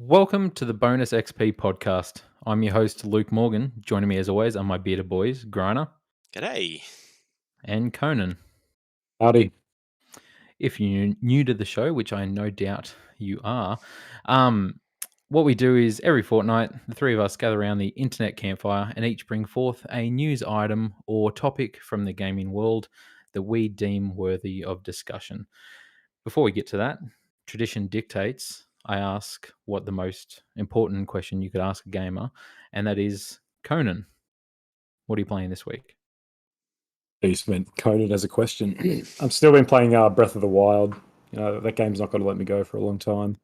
Welcome to the Bonus XP podcast. I'm your host, Luke Morgan. Joining me as always are my bearded boys, Griner G'day. and Conan. Howdy. If you're new to the show, which I no doubt you are, what we do is every fortnight, the three of us gather around the internet campfire and each bring forth a news item or topic from the gaming world that we deem worthy of discussion. Before we get to that, tradition dictates I ask what the most important question you could ask a gamer, and that is, Conan, what are you playing this week? You meant Conan as a question. I'm still been playing Breath of the Wild. You know, that game's not going to let me go for a long time.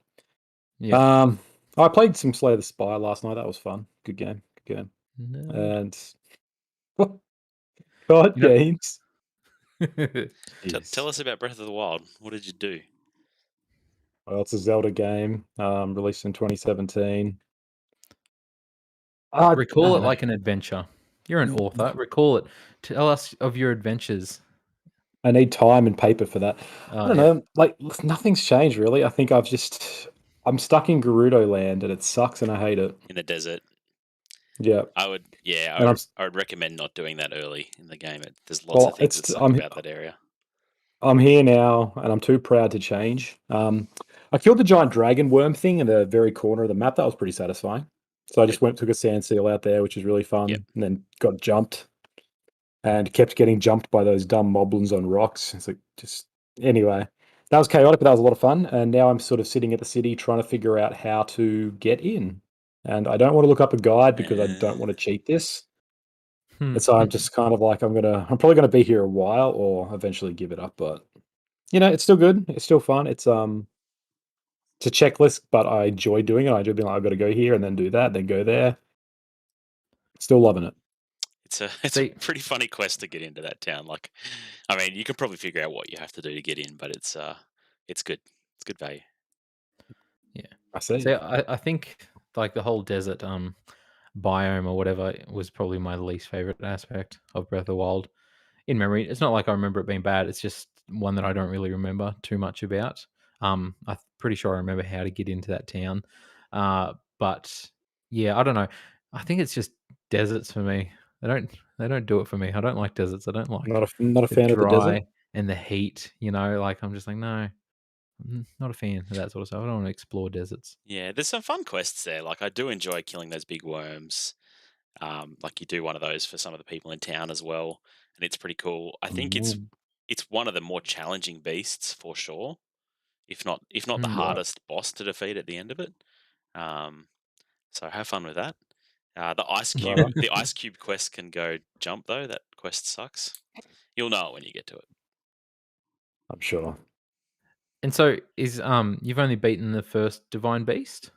Yeah. I played some Slay the Spire last night. That was fun. Good game. Good game. No. And God, You know- games. Tell us about Breath of the Wild. What did you do? Well, it's a Zelda game, released in 2017. Recall it like an adventure. You're an author. Recall it. Tell us of your adventures. I need time and paper for that. Oh, I don't know. Like, nothing's changed really. I think I'm stuck in Gerudo land and it sucks and I hate it. In the desert. Yeah. I would recommend not doing that early in the game. There's lots of things that suck about that area. I'm here now, and I'm too proud to change. I killed the giant dragon worm thing in the very corner of the map. That was pretty satisfying. So I just took a sand seal out there, which was really fun, and then got jumped, and kept getting jumped by those dumb moblins on rocks. It's like anyway, that was chaotic, but that was a lot of fun. And now I'm sort of sitting at the city trying to figure out how to get in. And I don't want to look up a guide because I don't want to cheat this. And so I'm just kind of like, I'm probably gonna be here a while or eventually give it up, but it's still good. It's still fun. It's a checklist, but I enjoy doing it. I enjoy being like, I've got to go here and then do that, then go there. Still loving it. It's a pretty funny quest to get into that town. Like, I mean, you can probably figure out what you have to do to get in, but it's good. It's good value. Yeah. I see. See, I think like the whole desert biome or whatever was probably my least favorite aspect of Breath of the Wild in memory. It's not like I remember it being bad. It's just one that I don't really remember too much about. I'm pretty sure I remember how to get into that town. But yeah, I don't know. I think it's just deserts for me. They don't do it for me. I don't like deserts. I don't like Not a fan of the dry desert. and the heat, like I'm just like, no, I'm not a fan of that sort of stuff. I don't want to explore deserts. Yeah, there's some fun quests there. Like, I do enjoy killing those big worms. Like, you do one of those for some of the people in town as well, and it's pretty cool. I think it's one of the more challenging beasts for sure, if not the hardest boss to defeat at the end of it. So have fun with that. The ice cube quest can go jump though. That quest sucks. You'll know it when you get to it. I'm sure. And so is you've only beaten the first divine beast?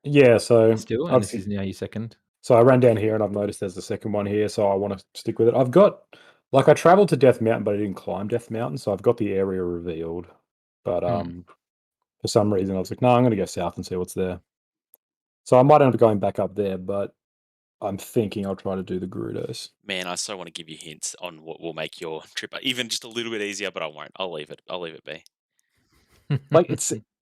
Yeah, so Still, and this is now your second. So I ran down here and I've noticed there's a second one here, so I want to stick with it. I traveled to Death Mountain, but I didn't climb Death Mountain, so I've got the area revealed. But for some reason I was like, no, I'm going to go south and see what's there. So I might end up going back up there, but I'm thinking I'll try to do the Gerudos. Man, I so want to give you hints on what will make your trip even just a little bit easier, but I won't. I'll leave it be. Like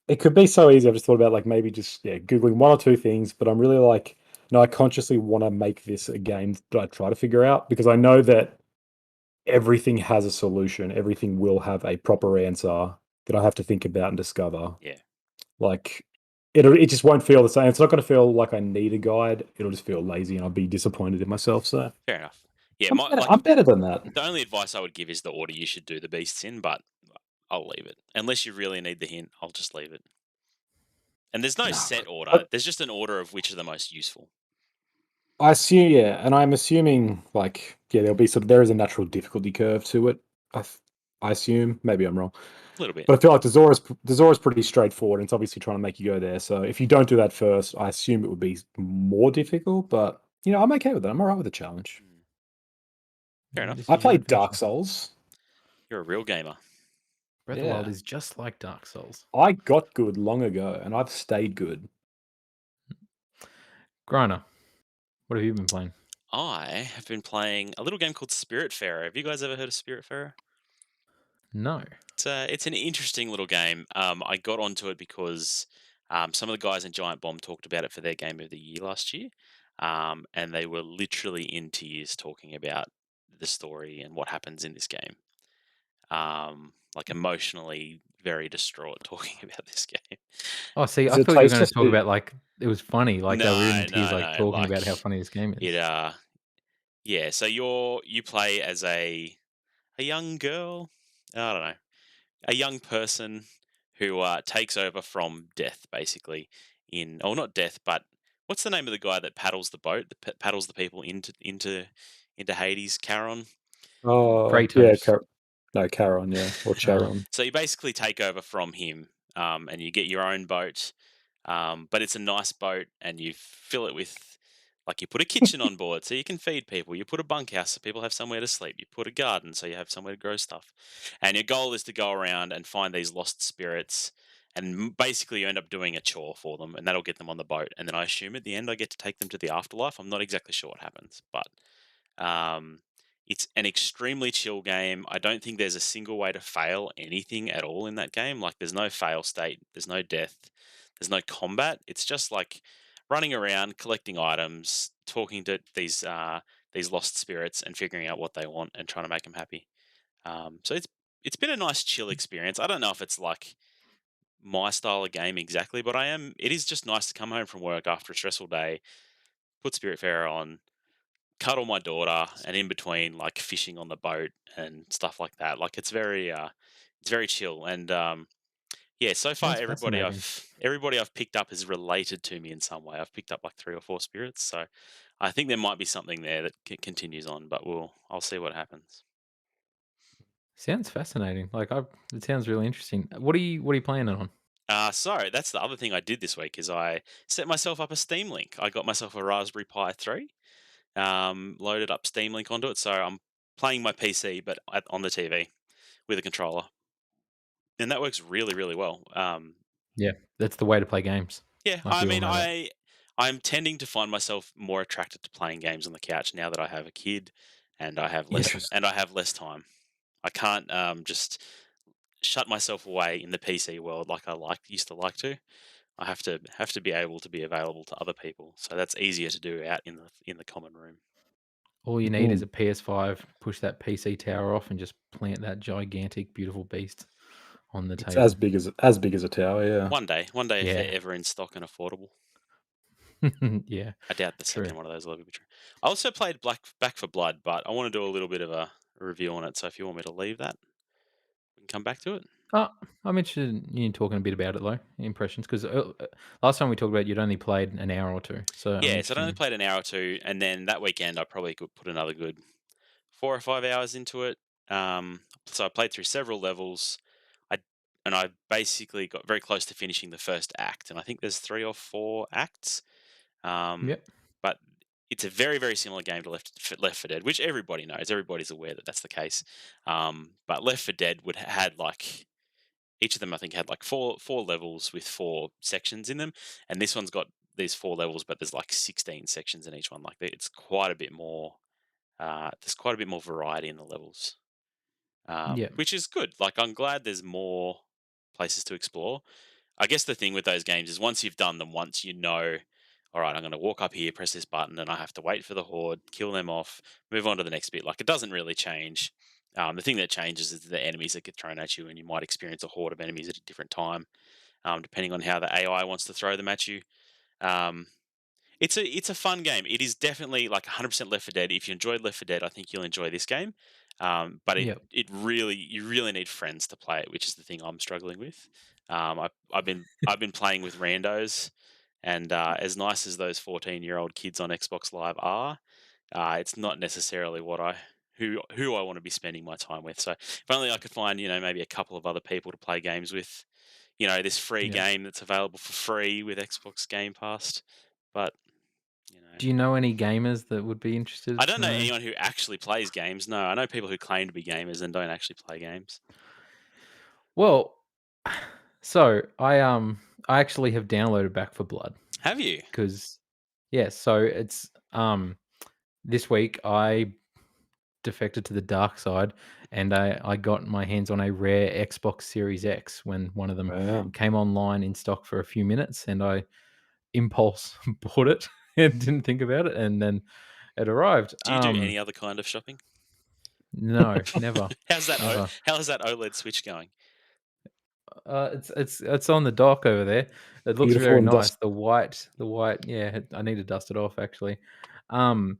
it could be so easy. I've just thought about like maybe just Googling one or two things, but I'm really like, no, I consciously want to make this a game that I try to figure out because I know that everything has a solution. Everything will have a proper answer that I have to think about and discover. Yeah. Like it just won't feel the same. It's not going to feel like I need a guide. It'll just feel lazy and I'll be disappointed in myself. So fair enough. Yeah, I'm better than that. The only advice I would give is the order you should do the beasts in, but I'll leave it. Unless you really need the hint, I'll just leave it. And there's no set order. There's just an order of which are the most useful. I assume, and I'm assuming there'll be there is a natural difficulty curve to it. I assume, maybe I'm wrong. A little bit. But I feel like the Zora's pretty straightforward, and it's obviously trying to make you go there. So if you don't do that first, I assume it would be more difficult. But I'm okay with it. I'm alright with the challenge. Fair enough. I played Dark Souls. You're a real gamer. Breath of the Wild is just like Dark Souls. I got good long ago, and I've stayed good. Griner, what have you been playing? I have been playing a little game called Spiritfarer. Have you guys ever heard of Spiritfarer? No. It's an interesting little game. I got onto it because Some of the guys in Giant Bomb talked about it for their game of the year last year, and they were literally in tears talking about the story and what happens in this game. Like emotionally very distraught talking about this game. Oh, see, Is I it thought you were taste gonna just talk about, like, it was funny, like, they were in No, tears, no, like, no. talking about how Like funny this game it. is. Yeah. So you play as a young girl. I don't know, a young person who takes over from death, basically. Or not death, but what's the name of the guy that paddles the boat, that paddles the people into Hades? Charon. Oh, yeah, Kratos. no, Charon, yeah, or Oh, Charon. So you basically take over from him, and you get your own boat. But it's a nice boat, and you fill it with, like, you put a kitchen on board so you can feed people. You put a bunkhouse so people have somewhere to sleep. You put a garden so you have somewhere to grow stuff. And your goal is to go around and find these lost spirits. And basically, you end up doing a chore for them, and that'll get them on the boat. And then I assume at the end, I get to take them to the afterlife. I'm not exactly sure what happens, but um, it's an extremely chill game. I don't think there's a single way to fail anything at all in that game. Like, there's no fail state, there's no death, there's no combat. It's just like running around, collecting items, talking to these lost spirits, and figuring out what they want and trying to make them happy. So it's been a nice chill experience. I don't know if it's like my style of game exactly, but I am. It is just nice to come home from work after a stressful day, put Spiritfarer on, cuddle my daughter, and in between, like, fishing on the boat and stuff like that. Like, it's very chill. And yeah, so far sounds fascinating. everybody I've picked up is related to me in some way. I've picked up like 3 or 4 spirits, so I think there might be something there that continues on, but I'll see what happens. Sounds fascinating. Like, it sounds really interesting. What are you playing it on? So that's the other thing I did this week is I set myself up a Steam Link. I got myself a Raspberry Pi 3, loaded up Steam Link onto it, so I'm playing my PC but on the TV with a controller, and that works really, really well. Yeah, that's the way to play games. Yeah, Like, I we all mean, know that. I'm tending to find myself more attracted to playing games on the couch now that I have a kid and Yes. I have less time. I can't just shut myself away in the PC world like I used to like to. I have to be able to be available to other people. So that's easier to do out in the common room. All you need is Mm. a PS5, push that PC tower off, and just plant that gigantic, beautiful beast on the It's table. as big as a tower, yeah. One day if they're Yeah. ever in stock and affordable. Yeah, I doubt the true. second one of those will ever be true. I also played Back for Blood, but I want to do a little bit of a review on it. So if you want me to leave that, we can come back to it. Oh, I'm interested in you talking a bit about it, though, impressions, 'cause, last time we talked about you'd only played an hour or 2, so I'm Yeah, so I interested only in. played an hour or two, and then that weekend I probably could put another good 4 or 5 hours into it. So I played through several levels. I I basically got very close to finishing the first act, and I think there's 3 or 4 acts. Um, Yep, but it's a very, very similar game to Left 4 Dead, which everybody knows. Everybody's aware that that's the case. But Left 4 Dead had like each of them, I think, had like four levels with 4 sections in them, and this one's got these 4 levels, but there's like 16 sections in each one. Like, it's quite a bit more. There's quite a bit more variety in the levels, yep, which is good. Like, I'm glad there's more places to explore. I guess the thing with those games is once you've done them once, you know, all right, I'm going to walk up here, press this button, and I have to wait for the horde, kill them off, move on to the next bit. Like, it doesn't really change. The thing that changes is the enemies that get thrown at you, and you might experience a horde of enemies at a different time, depending on how the AI wants to throw them at you. Um, it's a fun game. It is definitely like 100% Left 4 Dead. If you enjoyed Left 4 Dead, I think you'll enjoy this game. But yep. you really need friends to play it, which is the thing I'm struggling with. I've been playing with randos, and as nice as those 14-year-old kids on Xbox Live are, it's not necessarily who I want to be spending my time with. So if only I could find, maybe a couple of other people to play games with. This free Yep. game that's available for free with Xbox Game Pass. But you know, Do you know any gamers that would be I interested don't to know know? anyone who actually plays games. No, I know people who claim to be gamers and don't actually play games. Well, so I actually have downloaded Back for Blood Have you? because, yeah, so it's, this week defected to the dark side, and I got my hands on a rare Xbox Series X when one of them Wow. came online in stock for a few minutes, and I impulse bought it and didn't think about it, and then it arrived. Do you do any other kind of shopping? No, never, How's that? never. How is that OLED Switch going? It's on the dock over there. It looks Beautiful very and nice. dust. The white. Yeah, I need to dust it off actually. Um,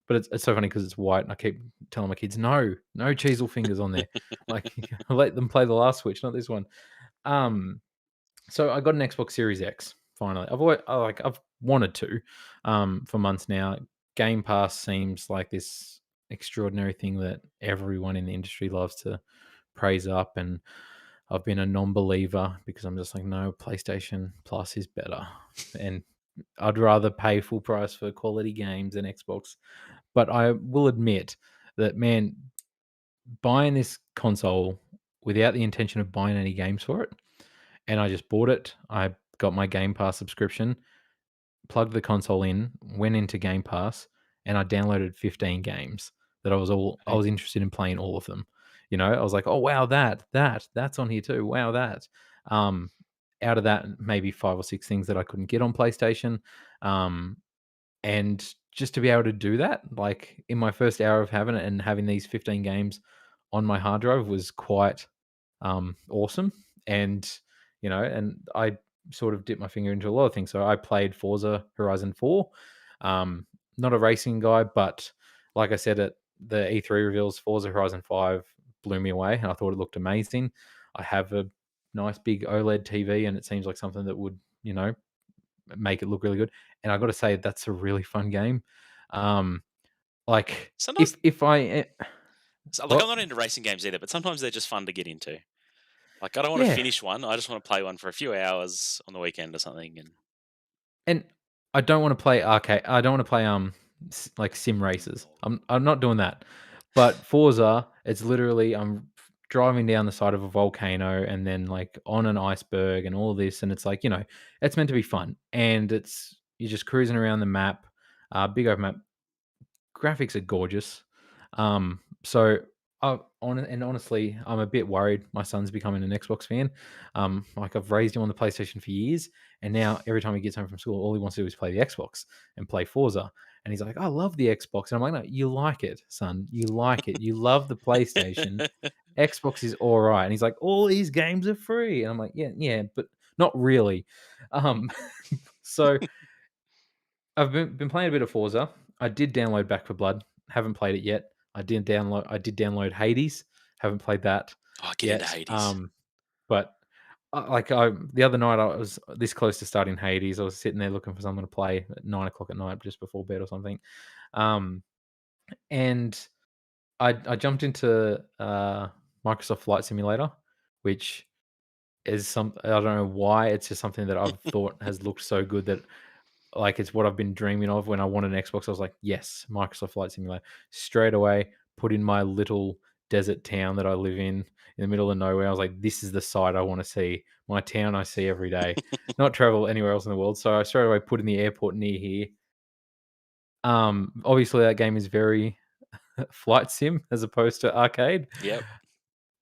but it's so funny because it's white, and I keep telling my kids, no, no cheesel fingers on there. Like let them play the last Switch, not this one. Um, so I got an Xbox Series X finally. I've wanted to, for months now. Game Pass seems like this extraordinary thing that everyone in the industry loves to praise up, and I've been a non-believer because I'm just like, no, PlayStation Plus is better, and I'd rather pay full price for quality games than Xbox. But I will admit that, man, buying this console without the intention of buying any games for it, and I just bought it. I got my Game Pass subscription, plugged the console in, went into Game Pass, and I downloaded 15 games that I Hey, was interested in playing all of them. You know, I was like, "Oh wow, that's on here too. Wow, that." Um, Out of that, maybe 5 or 6 things that I couldn't get on PlayStation. Um, and just to be able to do that, like in my first hour of having it and having these 15 games on my hard drive was quite awesome. And and I sort of dipped my finger into a lot of things. So I played Forza Horizon 4. Um, Not a racing guy, but like I said at the E3 reveals, Forza Horizon 5 blew me away, and I thought it looked amazing. I have a nice big OLED TV, and it seems like something that would make it look really good. And I got to say, that's a really fun game. Um, like Sometimes, if I like, I'm what not into racing games either, but sometimes they're just fun to get into. Like, I don't want to yeah. finish one. I just want to play one for a few hours on the weekend or something. And And I don't wanna play arcade. I don't wanna play, like sim races. I'm not doing that. But Forza, it's literally I'm driving down the side of a volcano and then, like, on an iceberg and all this, and it's like, it's meant to be fun, and you're just cruising around the map, big open map. Graphics are gorgeous. So honestly, I'm a bit worried. My son's becoming an Xbox fan. Like I've raised him on the PlayStation for years, and now every time he gets home from school, all he wants to do is play the Xbox and play Forza. And he's like, "I love the Xbox," and I'm like, "No, you like it, son. You like it. You love the PlayStation. Xbox is all right." And he's like, "All these games are free," and I'm like, "Yeah, yeah, but not really." Um, so I've been playing a bit of Forza. I did download Back for Blood. Haven't played it yet. I did download Hades. Haven't played that oh, get into yet. Hades. But the other night I was this close to starting Hades. I was sitting there looking for something to play at 9 o'clock at night, just before bed or something. Um, and I jumped into Microsoft Flight Simulator, which is I don't know why. It's just something that I've thought has looked so good that, like, it's what I've been dreaming of when I wanted an Xbox. I was like, "Yes, Microsoft Flight Simulator." Straight away, put in my little desert town that I live in the middle of nowhere. I was like, "This is the site I wanna see. My town I see every day, not travel anywhere else in the world." So I straight away put in the airport near here. Obviously, that game is very flight sim as opposed to arcade. Yep.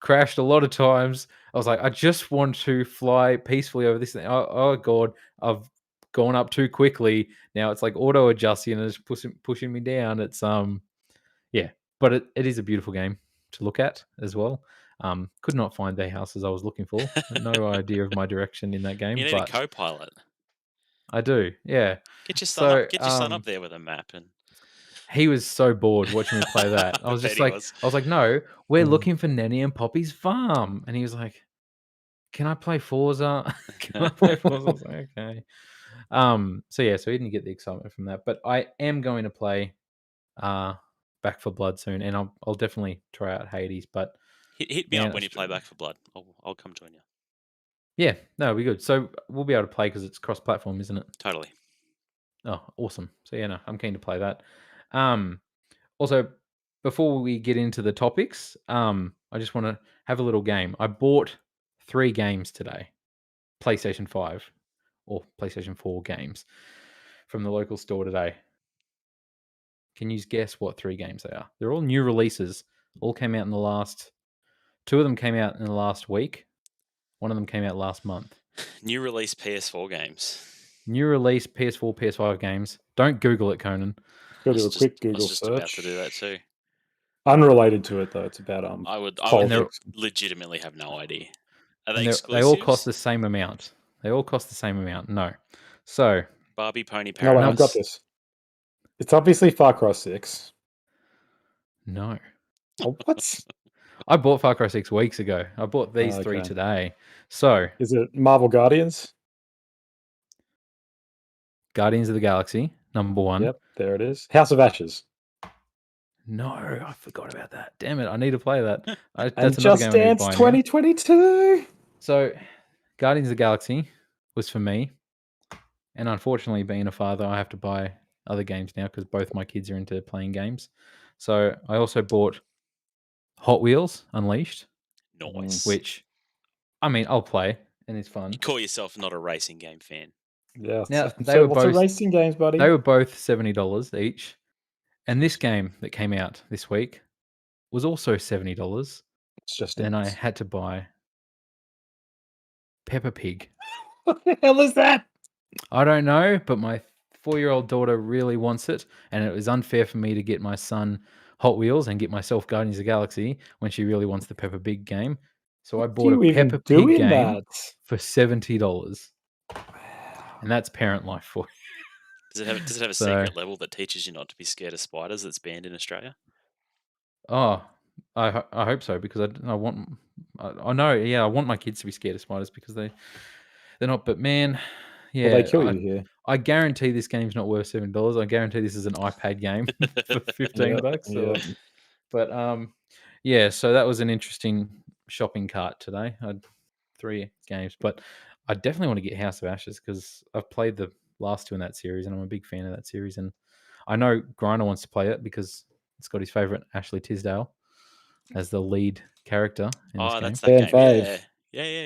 Crashed a lot of times. I was like, "I just want to fly peacefully over this thing." Oh god, I've gone up too quickly. Now it's like auto adjusting and it's pushing me down. Yeah, but it is a beautiful game to look at as well. Could not find the houses I was looking for. No idea of my direction in that You game, need a but co-pilot. I do. Yeah. Get your son up. So, Get your son up there with a map, and he was so bored watching me play that. I bet he was. I was like, "No, we're mm, looking for Nenny and Poppy's farm." And he was like, "Can I play Forza? Can I play Forza?" I was like, "Okay." So yeah, so he didn't get the excitement from that, but I am going to play uh Back for Blood soon, and I'll definitely try out Hades. But Hit me up man, when you play Back for Blood. I'll come join you. yeah, no, it'll be good. So we'll be able to play because it's cross-platform, isn't it? Totally. Oh, awesome. So yeah, no, I'm keen to play that. Um, Also, before we get into the topics, I just want to have a little game. I bought 3 games today, PlayStation 5 or PlayStation 4 games from the local store today. Can you guess what 3 games they are? They're all new releases. All came out in the last... 2 of them came out in the last week. 1 of them came out last month. New release PS4 games. New release PS4, PS5 games. Don't Google it, Conan. Go do a quick I Google was just about to search. do that too. Unrelated to it though. It's about I would politics. legitimately have no idea. Are they And exclusives? they all cost the same amount. They all cost the same amount. No. So, Barbie Pony No, wait, Paradise. I've got this. It's obviously Far Cry 6. no. Oh, what? I bought Far Cry 6 weeks ago. I bought these 3 Okay. today. So, Is it Marvel Guardians? Guardians of the Galaxy, number 1. Yep, there it is. House of Ashes. No, I forgot about that. Damn it, I need to play that. And That's another Just game I need to Dance buy now. 2022. So, Guardians of the Galaxy was for me. And unfortunately, being a father, I have to buy other games now because both my kids are into playing games. So, I also bought Hot Wheels Unleashed, Nice. which, I mean, I'll play and it's fun. You call yourself not a racing game fan. Yeah, Now, so they were lots of both racing games, buddy. They were both $70 each. And this game that came out this week was also $70. It's Just And I Dance. had to buy Peppa Pig. What the hell is that? I don't know, but my 4-year-old daughter really wants it. And it was unfair for me to get my son Hot Wheels and get myself Guardians of the Galaxy when she really wants the Peppa Pig game. So I bought a You even Peppa doing Pig game that? for $70. And that's parent life for you. Does it have a So- secret level that teaches you not to be scared of spiders that's banned in Australia? Oh, I hope so because I want I know, yeah, I want my kids to be scared of spiders because they're not. But man, yeah, Well, they kill you here. I guarantee this game's not worth $7. I guarantee this is an iPad game for $15. Yeah. But yeah, so that was an interesting shopping cart today. I had 3 games, but I definitely want to get House of Ashes because I've played the last 2 in that series and I'm a big fan of that series. And I know Griner wants to play it because it's got his favorite Ashley Tisdale as the lead character in this Oh, game. that's Fan that game. fave. Yeah. Yeah,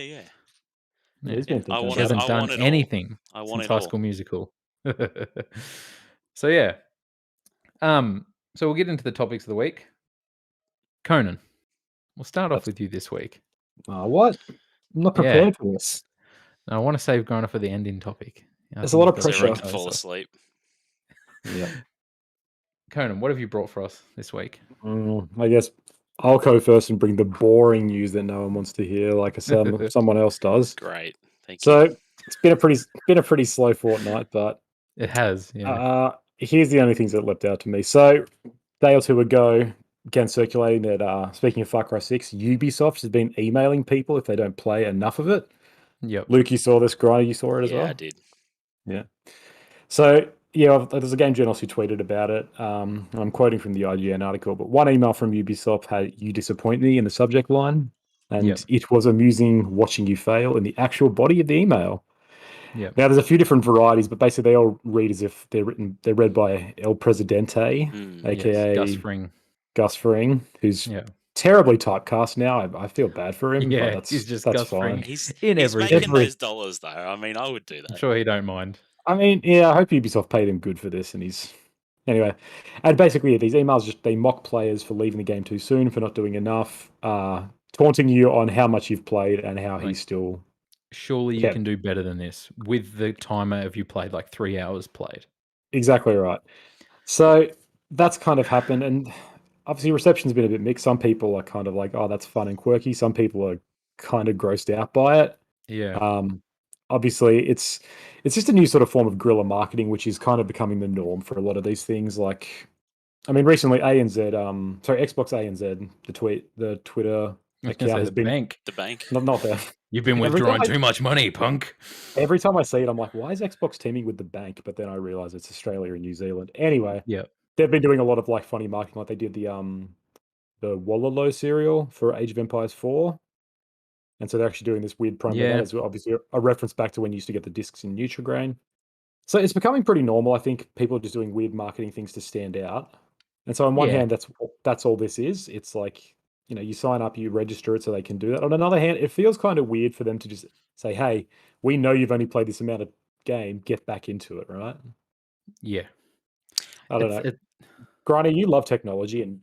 Yeah. he's been I thinking want She it. hasn't I done want it all. anything I want since it High all. School Musical. So yeah. So we'll get into the topics of the week. Conan, we'll start off with you this week. What? I'm not Yeah. prepared for this. Now, I want to save Griner for the ending topic. I There's think a lot you've of So got pressure. everyone to can tell fall yourself. asleep. Yeah. Conan, what have you brought for us this week? I guess I'll go first and bring the boring news that no one wants to hear, like someone else does. Great. Thank you. So it's been a pretty slow fortnight, but It has, yeah. here's the only things that leapt out to me. So day or 2 ago, again circulating that speaking of Far Cry 6, Ubisoft has been emailing people if they don't play enough of it. Yep. Luke, you saw this. Grinder, you saw it as Yeah, well. I did. Yeah. So yeah, there's a game journalist who tweeted about it. I'm quoting from the IGN article, but one email from Ubisoft had "You disappoint me" in the subject line, and Yep. it was amusing watching you fail in the actual body of the email. Yep. Now there's a few different varieties, but basically they all read as if they're read by El Presidente, aka Gus Fring. Gus Fring, who's Yeah. terribly typecast now. I feel bad for him, Yeah, but he's just that's Gus fine. Fring. He's In he's everything. making those dollars though. I mean, I would do I'm that. sure he don't mind. I mean, yeah, I hope Ubisoft paid him good for this, and he's anyway. And basically, yeah, these emails they mock players for leaving the game too soon, for not doing enough, taunting you on how much you've played and how he's still. Surely you Yeah. can do better than this with the timer of you played like 3 hours played. Exactly right. So that's kind of happened, and obviously reception's been a bit mixed. Some people are kind of like, "Oh, that's fun and quirky." Some people are kind of grossed out by it. Yeah. Obviously, it's just a new sort of form of guerrilla marketing, which is kind of becoming the norm for a lot of these things. Like, I mean, recently Xbox ANZ, the Twitter I was gonna account say has the been bank. The bank. not there. You've been Every withdrawing time I- too much money, punk. Every time I see it, I'm like, why is Xbox teaming with the bank? But then I realize it's Australia and New Zealand. Anyway, Yeah. they've been doing a lot of like funny marketing, like they did the Wallaloo cereal for Age of Empires 4. And so they're actually doing this weird promo. Yeah. That is obviously a reference back to when you used to get the discs in Nutrigrain. So it's becoming pretty normal. I think people are just doing weird marketing things to stand out. And so on one Yeah. hand, that's all this is. It's like, you sign up, you register it so they can do that. On another hand, it feels kind of weird for them to just say, hey, we know you've only played this amount of game, get back into it, right? Yeah. I don't know. Griner, you love technology and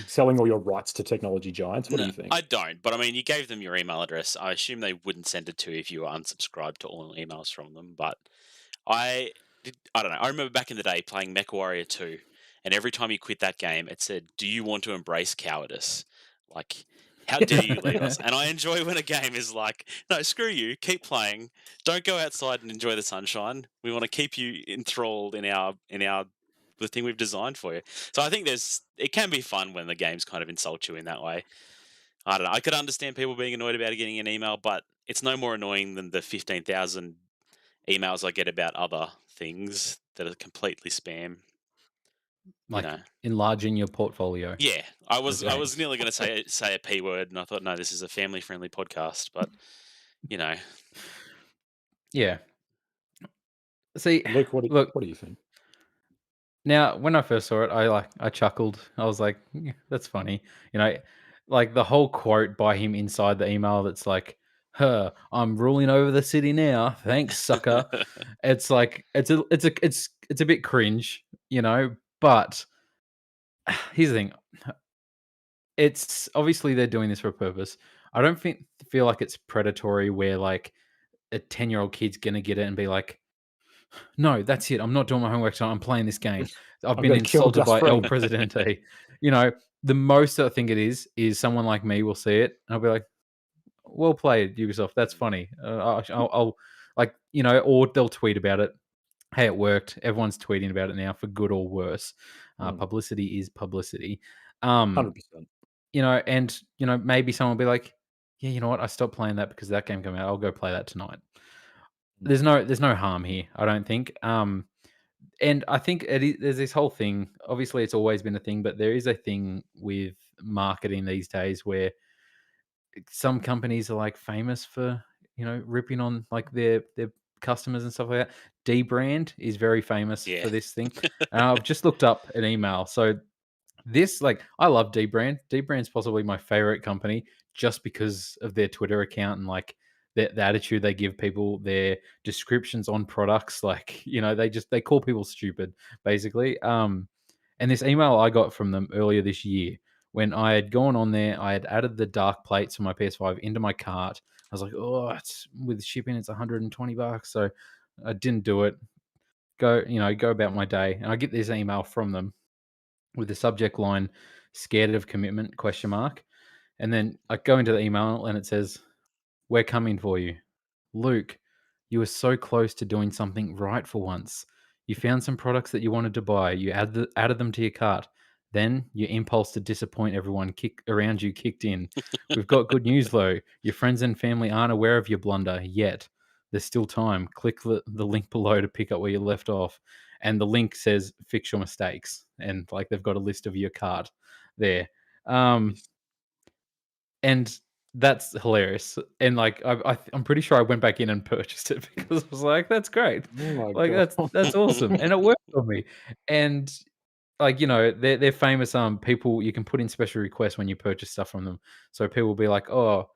selling all your rights to technology giants. What do No, you think? I don't. But I mean, you gave them your email address. I assume they wouldn't send it to you if you were unsubscribed to all emails from them. But I don't know. I remember back in the day playing MechWarrior 2, and every time you quit that game, it said, "Do you want to embrace cowardice?" Like, how dare you leave us? And I enjoy when a game is like, "No, screw you. Keep playing. Don't go outside and enjoy the sunshine. We want to keep you enthralled in our the thing we've designed for you." So I think it can be fun when the games kind of insult you in that way. I don't know. I could understand people being annoyed about getting an email, but it's no more annoying than the 15,000 emails I get about other things that are completely spam. You Like know. enlarging your portfolio Yeah, I of was games. nearly going to say a p word, and I thought, no, this is a family friendly podcast. But you know, Yeah. See, Luke, look, what do you think? now when I first saw it, I chuckled. I was like, "Yeah, that's funny." You know, like the whole quote by him inside the email that's like, "Huh, I'm ruling over the city now. Thanks, sucker." It's like it's a bit cringe, you know, but here's the thing. It's obviously they're doing this for a purpose. I don't feel like it's predatory where like a 10-year-old kid's gonna get it and be like, "No, that's it. I'm not doing my homework tonight. I'm playing this game. I've I'm been going to kill insulted Gus by El Fring. Presidente." You know, the most I think it is someone like me will see it and I'll be like, "Well played, Ubisoft. That's funny." I'll like, you know, or they'll tweet about it. Hey, it worked. Everyone's tweeting about it now for good or worse. Publicity is publicity. Um, 100%. you know, and you know, maybe someone will be like, "Yeah, you know what? I stopped playing that because that game came out. I'll go play that tonight." There's no harm here, I don't think. And I think there's this whole thing. Obviously, it's always been a thing, but there is a thing with marketing these days where some companies are like famous for ripping on like their customers and stuff like that. D brand is very famous yeah, for this thing. I've just looked up an email. So this, like, I love D brand. D brand's possibly my favorite company just because of their Twitter account and like the attitude they give people, their descriptions on products. Like, they call people stupid, basically. And this email I got from them earlier this year when I had gone on there, I had added the dark plates for my PS5 into my cart. I was like, oh, it's with shipping, it's $120. So I didn't do it. Go about my day. And I get this email from them with the subject line, scared of commitment, question mark. And then I go into the email and it says, we're coming for you. Luke, you were so close to doing something right for once. You found some products that you wanted to buy. You added them to your cart. Then your impulse to disappoint everyone around you kicked in. We've got good news though. Your friends and family aren't aware of your blunder yet. There's still time. Click the link below to pick up where you left off. And the link says fix your mistakes. And like they've got a list of your cart there. Um, and that's hilarious. And like I'm pretty sure I went back in and purchased it because I was like, "That's great, Oh my like god. that's awesome," and it worked for me. And like they're famous. People you can put in special requests when you purchase stuff from them. So people will be like, "Oh,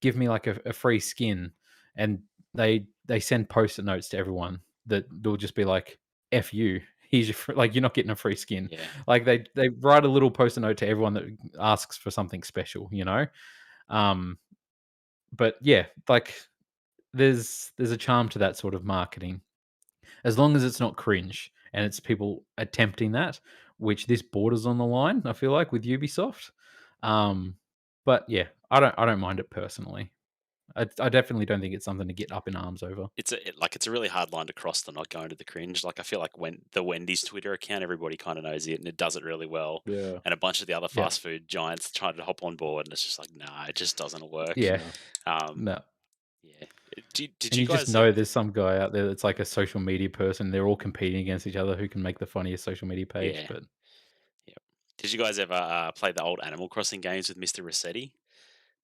give me like a free skin," and they send post-it notes to everyone that they'll just be like, "F you." Here's like you're not getting a free skin. yeah. Like they write a little post-it note to everyone that asks for something special. Um, but yeah, like there's a charm to that sort of marketing. As long as it's not cringe and it's people attempting that, which this borders on the line, I feel like with Ubisoft. Um, but yeah, I don't mind it personally. I definitely don't think it's something to get up in arms over. It's a really hard line to cross to not going to the cringe. Like I feel like when the Wendy's Twitter account, everybody kind of knows it and it does it really well. Yeah. And a bunch of the other Yeah. fast food giants tried to hop on board, and it's just like, nah, it just doesn't work. Yeah. No. Um, No. yeah. Did And you you just guys? know there's some guy out there that's like a social media person. They're all competing against each other who can make the funniest social media page. Yeah. But Yeah. Did you guys ever play the old Animal Crossing games with Mr. Rossetti?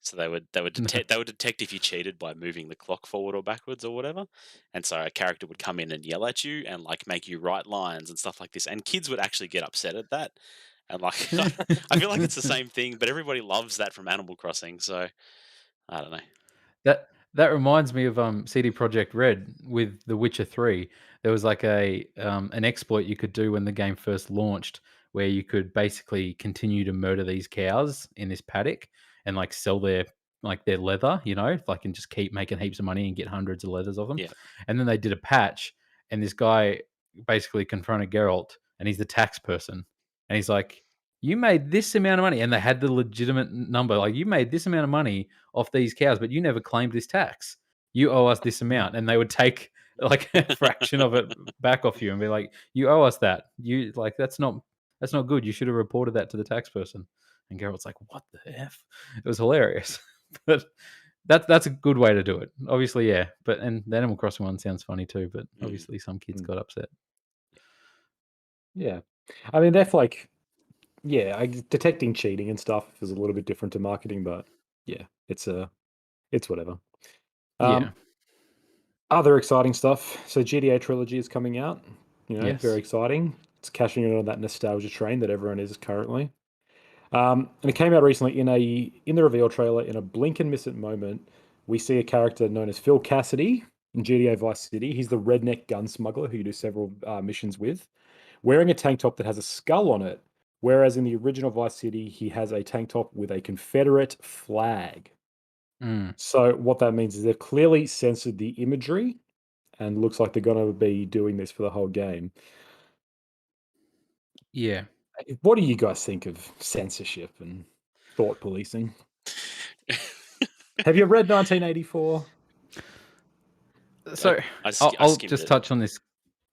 So they would detect if you cheated by moving the clock forward or backwards or whatever. And so a character would come in and yell at you and like make you write lines and stuff like this. And kids would actually get upset at that. And like I feel like it's the same thing, but everybody loves that from Animal Crossing. So I don't know. That reminds me of CD Projekt Red with The Witcher 3. There was like an exploit you could do when the game first launched where you could basically continue to murder these cows in this paddock and like sell their leather, and just keep making heaps of money and get hundreds of leathers of them. Yeah. And then they did a patch, and this guy basically confronted Geralt, and he's the tax person, and he's like, "You made this amount of money," and they had the legitimate number, like, "You made this amount of money off these cows, but you never claimed this tax. You owe us this amount," and they would take like a fraction of it back off you and be like, "You owe us that. You like that's not good. You should have reported that to the tax person." And Geralt's like, "What the f?" It was hilarious, but that's a good way to do it. Obviously, yeah. But and the Animal Crossing one sounds funny too. But obviously, some kids got upset. Yeah. I mean, they're like, yeah, detecting cheating and stuff is a little bit different to marketing, but yeah, it's whatever. Yeah. Other exciting stuff. So GTA Trilogy is coming out. Yes. Very exciting. It's cashing in on that nostalgia train that everyone is currently. And it came out recently in the reveal trailer. In a blink and miss it moment, we see a character known as Phil Cassidy in GTA Vice City. He's the redneck gun smuggler who you do several missions with, wearing a tank top that has a skull on it. Whereas in the original Vice City, he has a tank top with a Confederate flag. Mm. So what that means is they've clearly censored the imagery, and looks like they're going to be doing this for the whole game. Yeah. What do you guys think of censorship and thought policing? Have you read 1984? So I'll just touch on this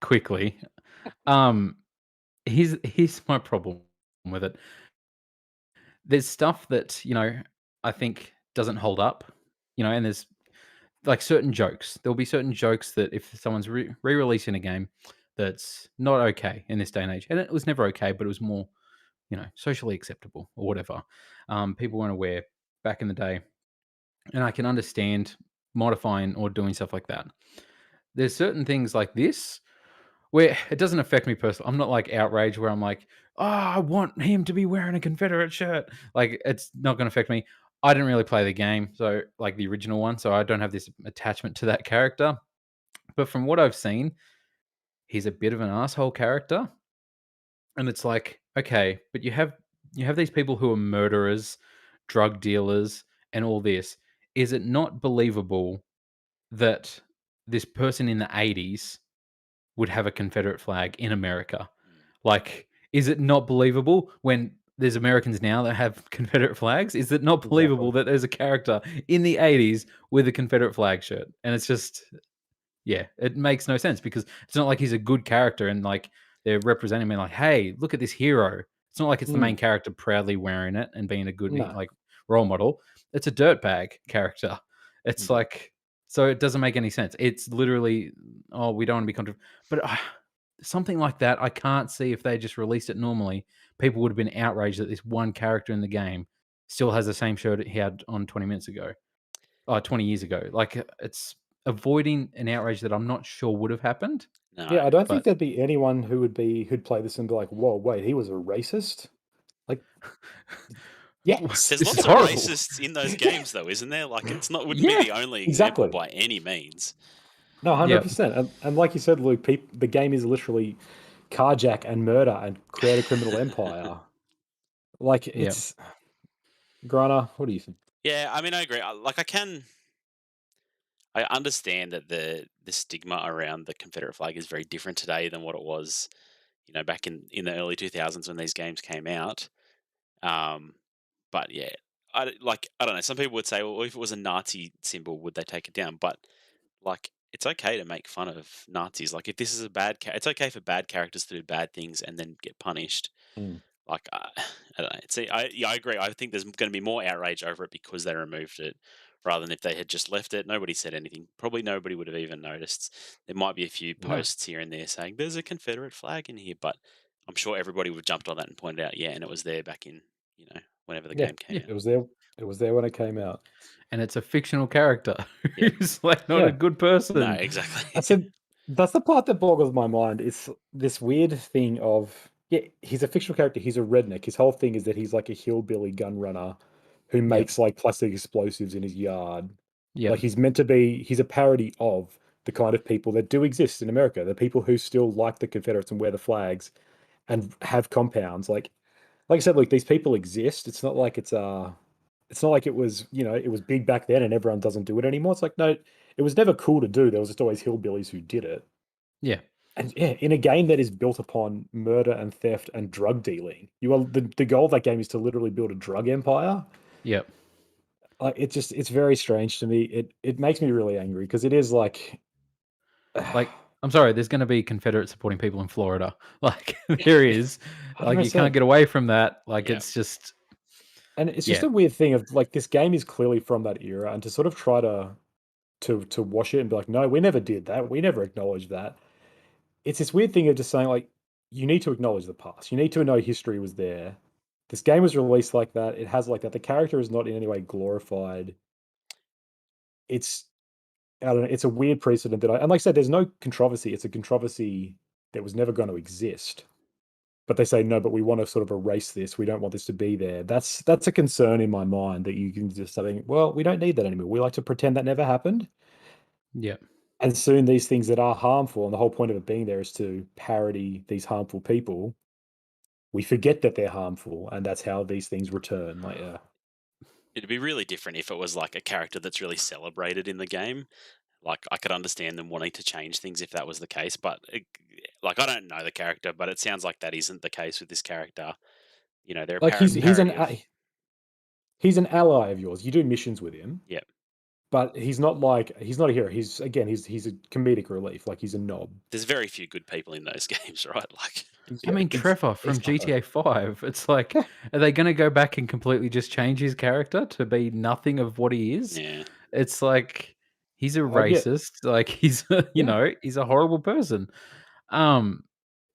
quickly. Here's my problem with it. There's stuff that I think doesn't hold up, and there's like certain jokes. There'll be certain jokes that if someone's re-releasing a game, that's not okay in this day and age, and it was never okay, but it was more, socially acceptable or whatever. People weren't aware back in the day, and I can understand modifying or doing stuff like that. There's certain things like this where it doesn't affect me personally. I'm not like outraged where I'm like, oh, I want him to be wearing a Confederate shirt. Like, it's not going to affect me. I didn't really play the game, so like the original one, so I don't have this attachment to that character. But from what I've seen, he's a bit of an asshole character, and it's like, okay, but you have these people who are murderers, drug dealers, and all this. Is it not believable that this person in the 80s would have a Confederate flag in America? Like, is it not believable when there's Americans now that have Confederate flags? Is it not believable that there's a character in the 80s with a Confederate flag shirt? And it's just, yeah, it makes no sense because it's not like he's a good character and like they're representing me like, hey, look at this hero. It's not like it's the main character proudly wearing it and being a good like role model. It's a dirtbag character. It's like, so it doesn't make any sense. It's literally, oh, we don't want to be controversial, but something like that, I can't see if they just released it normally, people would have been outraged that this one character in the game still has the same shirt he had on 20 minutes ago, 20 years ago. Like, it's avoiding an outrage that I'm not sure would have happened. No. Yeah, I don't think there'd be anyone who'd play this and be like, "Whoa, wait, he was a racist." Like, yes, there's lots of racists in those games, though, isn't there? Like, wouldn't be the only example by any means. No, 100%. And like you said, Luke, the game is literally carjack and murder and create a criminal empire. Like, it's Grana, what do you think? Yeah, I mean, I agree. I understand that the stigma around the Confederate flag is very different today than what it was, back in the early 2000s when these games came out. But yeah, I don't know. Some people would say, well, if it was a Nazi symbol, would they take it down? But like, it's okay to make fun of Nazis. Like, if this is a it's okay for bad characters to do bad things and then get punished. Like, I don't know. I agree. I think there's going to be more outrage over it because they removed it, rather than if they had just left it. Nobody said anything. Probably nobody would have even noticed. There might be a few posts here and there saying there's a Confederate flag in here, but I'm sure everybody would have jumped on that and pointed out, yeah, and it was there back in, whenever the game came out. It was there. It was there when it came out, and it's a fictional character who's like not a good person. No, exactly. I said that's the part that boggles my mind. It's this weird thing of, yeah, he's a fictional character. He's a redneck. His whole thing is that he's like a hillbilly gun runner who makes like plastic explosives in his yard. Yeah, like he's meant to be. He's a parody of the kind of people that do exist in America. The people who still like the Confederates and wear the flags, and have compounds. Like I said, like these people exist. It's not like it was, it was big back then and everyone doesn't do it anymore. It's like, no, it was never cool to do. There was just always hillbillies who did it. Yeah. And yeah, in a game that is built upon murder and theft and drug dealing, the goal of that game is to literally build a drug empire. Yep. Like it's very strange to me. It makes me really angry because it is like Like, I'm sorry, there's gonna be Confederate supporting people in Florida. Like, there is. Like, you can't 100%. get away from that. Like, Yeah. it's just And it's just yeah. a weird thing of like this game is clearly from that era, and to sort of try to wash it and be like, no, we never did that. We never acknowledged that. It's this weird thing of just saying like, you need to acknowledge the past. You need to know history was there. This game was released like that. It has like that. The character is not in any way glorified. It's I don't know. It's a weird precedent and like I said, there's no controversy. It's a controversy that was never going to exist. But they say no, but we want to sort of erase this. We don't want this to be there. That's a concern in my mind that you can just think, well, we don't need that anymore. We like to pretend that never happened. Yeah. And soon these things that are harmful, and the whole point of it being there is to parody these harmful people. We forget that they're harmful, and that's how these things return. Like, It'd be really different if it was like a character that's really celebrated in the game. Like I could understand them wanting to change things if that was the case, but like I don't know the character, but it sounds like that isn't the case with this character. You know, they're a like he's parody of. he's an ally of yours. You do missions with him, Yep. but he's not a hero. He's a comedic relief. Like he's a knob. There's very few good people in those games, right? Like, I Yeah, mean, Trevor from exactly. GTA 5, it's like, are they gonna go back and completely just change his character to be nothing of what he is? yeah, It's like, he's a Yeah, racist, like, he's a yeah. he's a horrible person. Um,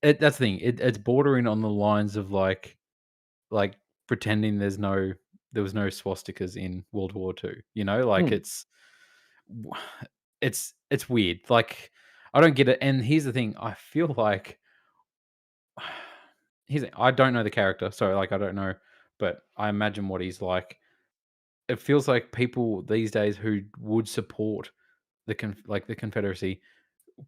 that's the thing, it's bordering on the lines of, like, pretending there was no swastikas in World War II, Like, Hmm. it's weird, like, I don't get it, and here's the thing, I feel like I don't know the character, so, like, I don't know, but I imagine what he's like. It feels like people these days who would support the Confederacy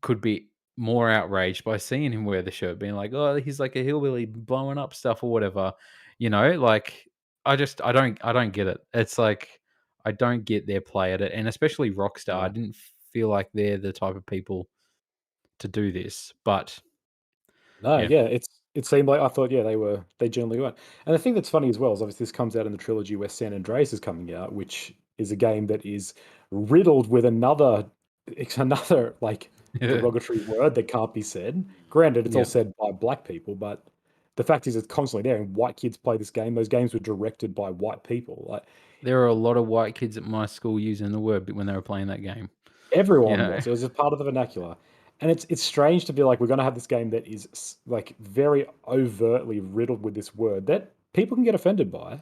could be more outraged by seeing him wear the shirt, being like, "Oh, he's like a hillbilly blowing up stuff or whatever," Like, I don't get it. It's like, I don't get their play at it, and especially Rockstar, I Yeah. didn't feel like they're the type of people to do this, but No, yeah. yeah, it seemed like I thought, yeah, they generally weren't. And the thing that's funny as well is obviously this comes out in the trilogy where San Andreas is coming out, which is a game that is riddled with another like derogatory word that can't be said. Granted, it's all Yeah. said by black people, but the fact is it's constantly there and white kids play this game. Those games were directed by white people. Like There are a lot of white kids at my school using the word when they were playing that game. You everyone know? was. It was just part of the vernacular. And it's strange to be like, we're gonna have this game that is like very overtly riddled with this word that people can get offended by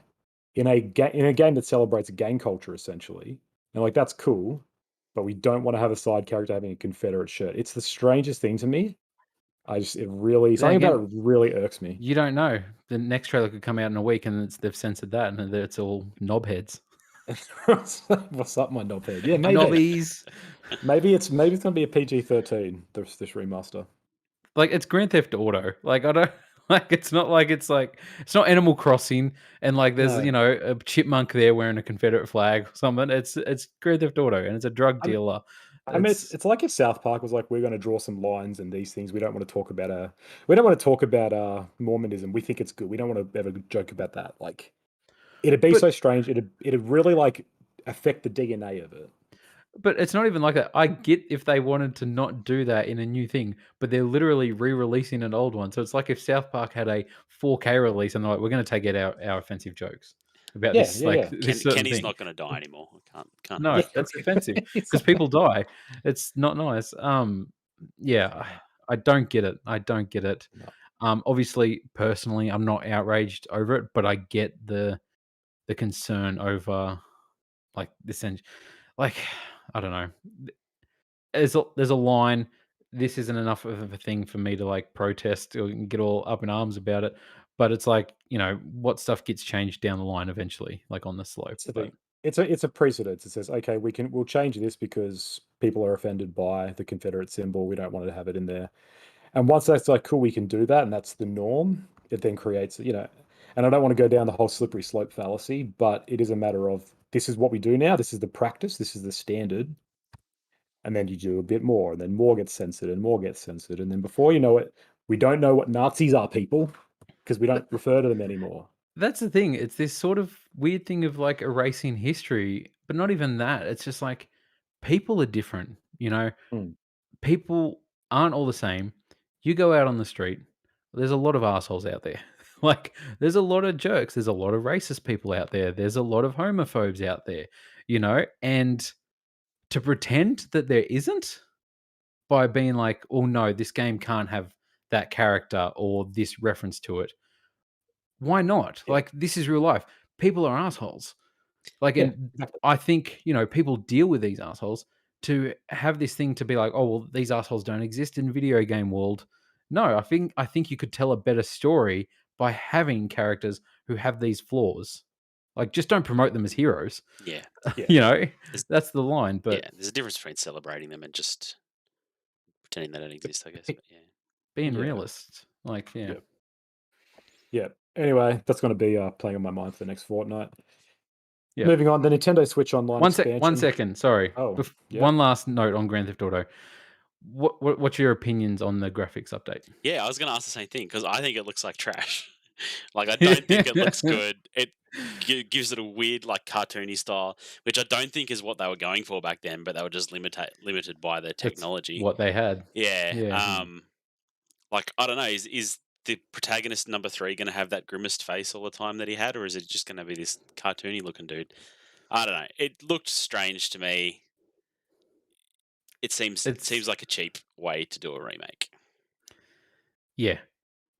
in a game that celebrates gang culture essentially. And like that's cool, but we don't want to have a side character having a Confederate shirt. It's the strangest thing to me. It really Then something about again, it really irks me. you don't know. The next trailer could come out in a week and they've censored that and it's all knobheads. What's up, my knobhead? Yeah, maybe. Knobbies. Maybe it's gonna be a PG-13, this remaster. Like, it's Grand Theft Auto. Like, I don't it's not Animal Crossing and, like, there's, No. a chipmunk there wearing a Confederate flag or something. It's Grand Theft Auto, and it's a drug I mean, dealer. I mean, It's it's like if South Park was like, we're going to draw some lines and these things. We don't want to talk about Mormonism. We think it's good. We don't want to ever joke about that. Like, it'd be but so strange. It'd really like affect the DNA of it. But it's not even like that. I get if they wanted to not do that in a new thing, but they're literally re-releasing an old one. So it's like if South Park had a 4K release and they're like, we're going to take out our offensive jokes about Yeah, this, yeah, like yeah, this certain Kenny's thing. not going to die anymore. Can't have No, yeah. that. that's offensive It's because like, people die. It's not nice. Yeah, yeah, I don't get it. I don't get it. no. Obviously, personally, I'm not outraged over it, but I get the concern over like this and like I don't know. There's a line. This isn't enough of a thing for me to like protest or get all up in arms about it. But it's like, what stuff gets changed down the line eventually, like on the slope. That's the But thing. It's a precedent. It says, okay, we'll change this because people are offended by the Confederate symbol. We don't want to have it in there. And once that's like, cool, we can do that, and that's the norm, it then creates, and I don't want to go down the whole slippery slope fallacy, but it is a matter of this is what we do now, this is the practice, this is the standard, and then you do a bit more, and then more gets censored, and more gets censored, and then before you know it, we don't know what Nazis are, people, because we don't refer to them anymore. That's the thing. It's this sort of weird thing of like erasing history, but not even that. It's just like people are different, you know? Mm, People aren't all the same. You go out on the street, there's a lot of assholes out there. Like, there's a lot of jerks. There's a lot of racist people out there. There's a lot of homophobes out there, you know? And to pretend that there isn't by being like, oh no, this game can't have that character or this reference to it. Why not? yeah, Like, this is real life. People are assholes. Like, yeah, and exactly. I think, people deal with these assholes to have this thing to be like, "Oh, well, these assholes don't exist in video game world." No, I think you could tell a better story by having characters who have these flaws. Like, just don't promote them as heroes. Yeah. Yeah, You know? There's That's the line, but yeah, there's a difference between celebrating them and just pretending they don't exist, I guess. be But yeah. being yeah, realist. Like, yeah. yeah, yeah. Anyway, that's going to be playing on my mind for the next fortnight. Yeah. Moving on, the Nintendo Switch Online One expansion. second, sorry. Oh, yeah. One last note on Grand Theft Auto. What's your opinions on the graphics update? Yeah, I was gonna ask the same thing because I think it looks like trash. Like, I don't think it looks good. It gives it a weird, like, cartoony style, which I don't think is what they were going for back then, but they were just limited by their That's technology. what they had. Yeah. Yeah. Like, I don't know, is the protagonist number 3 gonna have that grimaced face all the time that he had, or is it just gonna be this cartoony looking dude? I don't know. It looked strange to me. It seems It's like a cheap way to do a remake. yeah.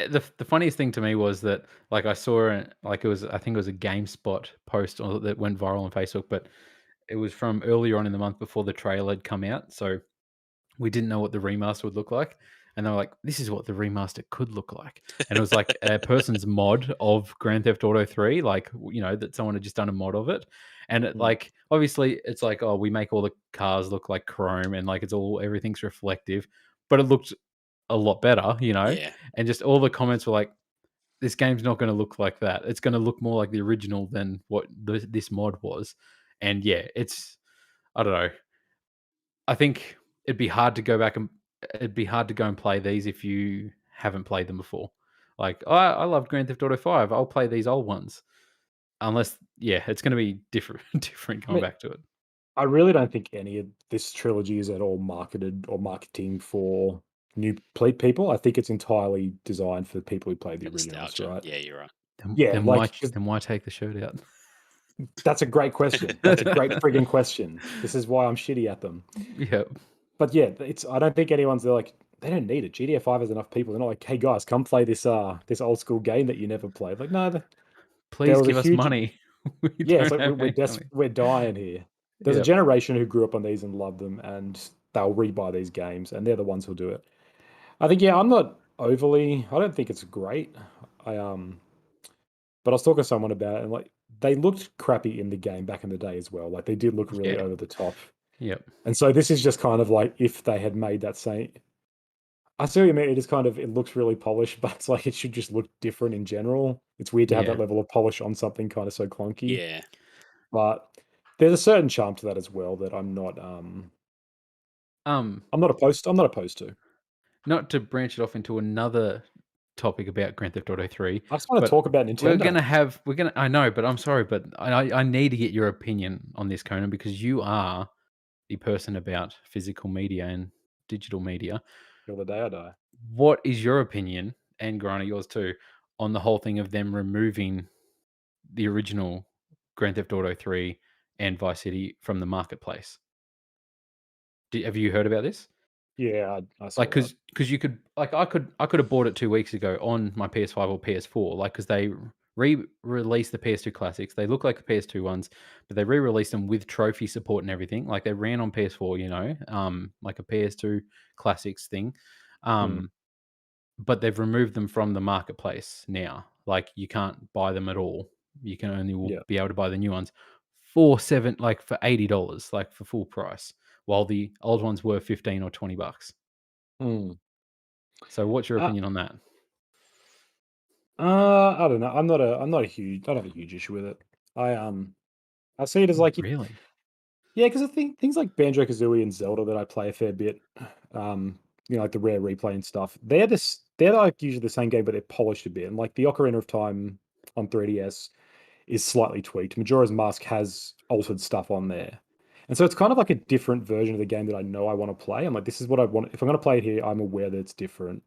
The funniest thing to me was that, like, I saw it, like, it was, I think it was a GameSpot post that went viral on Facebook, but it was from earlier on in the month before the trailer had come out, so we didn't know what the remaster would look like, and they were like, "This is what the remaster could look like," and it was like a person's mod of Grand Theft Auto 3, like, that someone had just done a mod of it, and it, Mm, like, obviously, it's like, "Oh, we make all the cars look like chrome, and, like, everything's reflective," but it looked a lot better, Yeah. and just all the comments were like, "This game's not gonna look like that. It's gonna look more like the original than what this mod was," and yeah, I don't know. I think it'd be hard to go and play these if you haven't played them before. Like, I love Grand Theft Auto 5. I'll play these old ones. Unless, yeah, it's gonna be different different I going mean, back to it. I really don't think any of this trilogy is at all marketed or marketing for new people. I think it's entirely designed for people who played the For originals, nostalgia. right? Yeah, you're right. Then Yeah, then why like 'cause then why take the shirt out? that's a great question. That's a great friggin' question. This is why I'm shitty at them. Yep. But yeah, it's I don't think anyone's they're like they don't need it. GTA 5 has enough people. They're not like, hey guys, come play this old school game that you never played. Like, no, there Please was a give us huge money. We yeah, it's don't like have any money. we're dying here. There's a Yep. generation who grew up on these and loved them, and they'll rebuy these games, and they're the ones who'll do it. I think yeah, I'm not overly. I don't think it's great. I but I was talking to someone about it, and like they looked crappy in the game back in the day as well. Like they did look really Yeah. over the top. Yep. And so this is just kind of like if they had made that same. I see what you mean. It is kind of it looks really polished, but it's like it should just look different in general. It's weird to have Yeah. that level of polish on something kind of so clunky. Yeah. But there's a certain charm to that as well that Um, I'm not opposed to. Not to branch it off into another topic about Grand Theft Auto 3, I just want to but talk about Nintendo. I know, but I'm sorry, but I need to get your opinion on this, Conan, because you are the person about physical media and digital media. Till the day I die. What is your opinion, and Grana, yours too, on the whole thing of them removing the original Grand Theft Auto 3 and Vice City from the marketplace? Have you heard about this? Yeah, I Like, saw that. because you could, like, I could have bought it 2 weeks ago on my PS5 or PS4, like, because they re-released the PS2 classics. They look like the PS2 ones, but they re-released them with trophy support and everything. Like, they ran on PS4, like a PS2 classics thing. Mm, Um, but they've removed them from the marketplace now. Like, you can't buy them at all. You can only will yeah. be able to buy the new ones for $80, like, for full price, while the old ones were 15 or $20. Mm. So what's your Uh, opinion on that? I don't know. I'm not a huge. I don't have a huge issue with it. I see it as like Really? yeah, because I think things like Banjo Kazooie and Zelda that I play a fair bit, like the rare replay and stuff. They're like usually the same game, but they're polished a bit. And like the Ocarina of Time on 3DS is slightly tweaked. Majora's Mask has altered stuff on there. And so it's kind of like a different version of the game that I know I want to play. I'm like, this is what I want. If I'm going to play it here, I'm aware that it's different.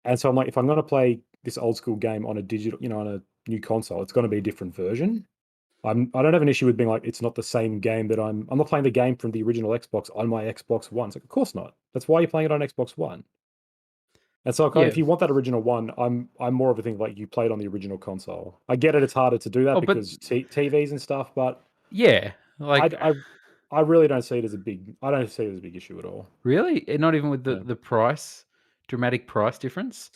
And so I'm like, if I'm going to play this old school game on a digital, on a new console, it's going to be a different version. I don't have an issue with being like, it's not the same game that I'm not playing the game from the original Xbox on my Xbox One. It's like, of course not. That's why you're playing it on Xbox One. And so kind of, Yeah. if you want that original one, I'm more of a thing like you played on the original console. I get it, it's harder to do that Oh, but because TVs and stuff, but yeah, I, like I I really don't see it as a big I don't see it as a big issue at all. really, not even with the Yeah. the price, dramatic price difference.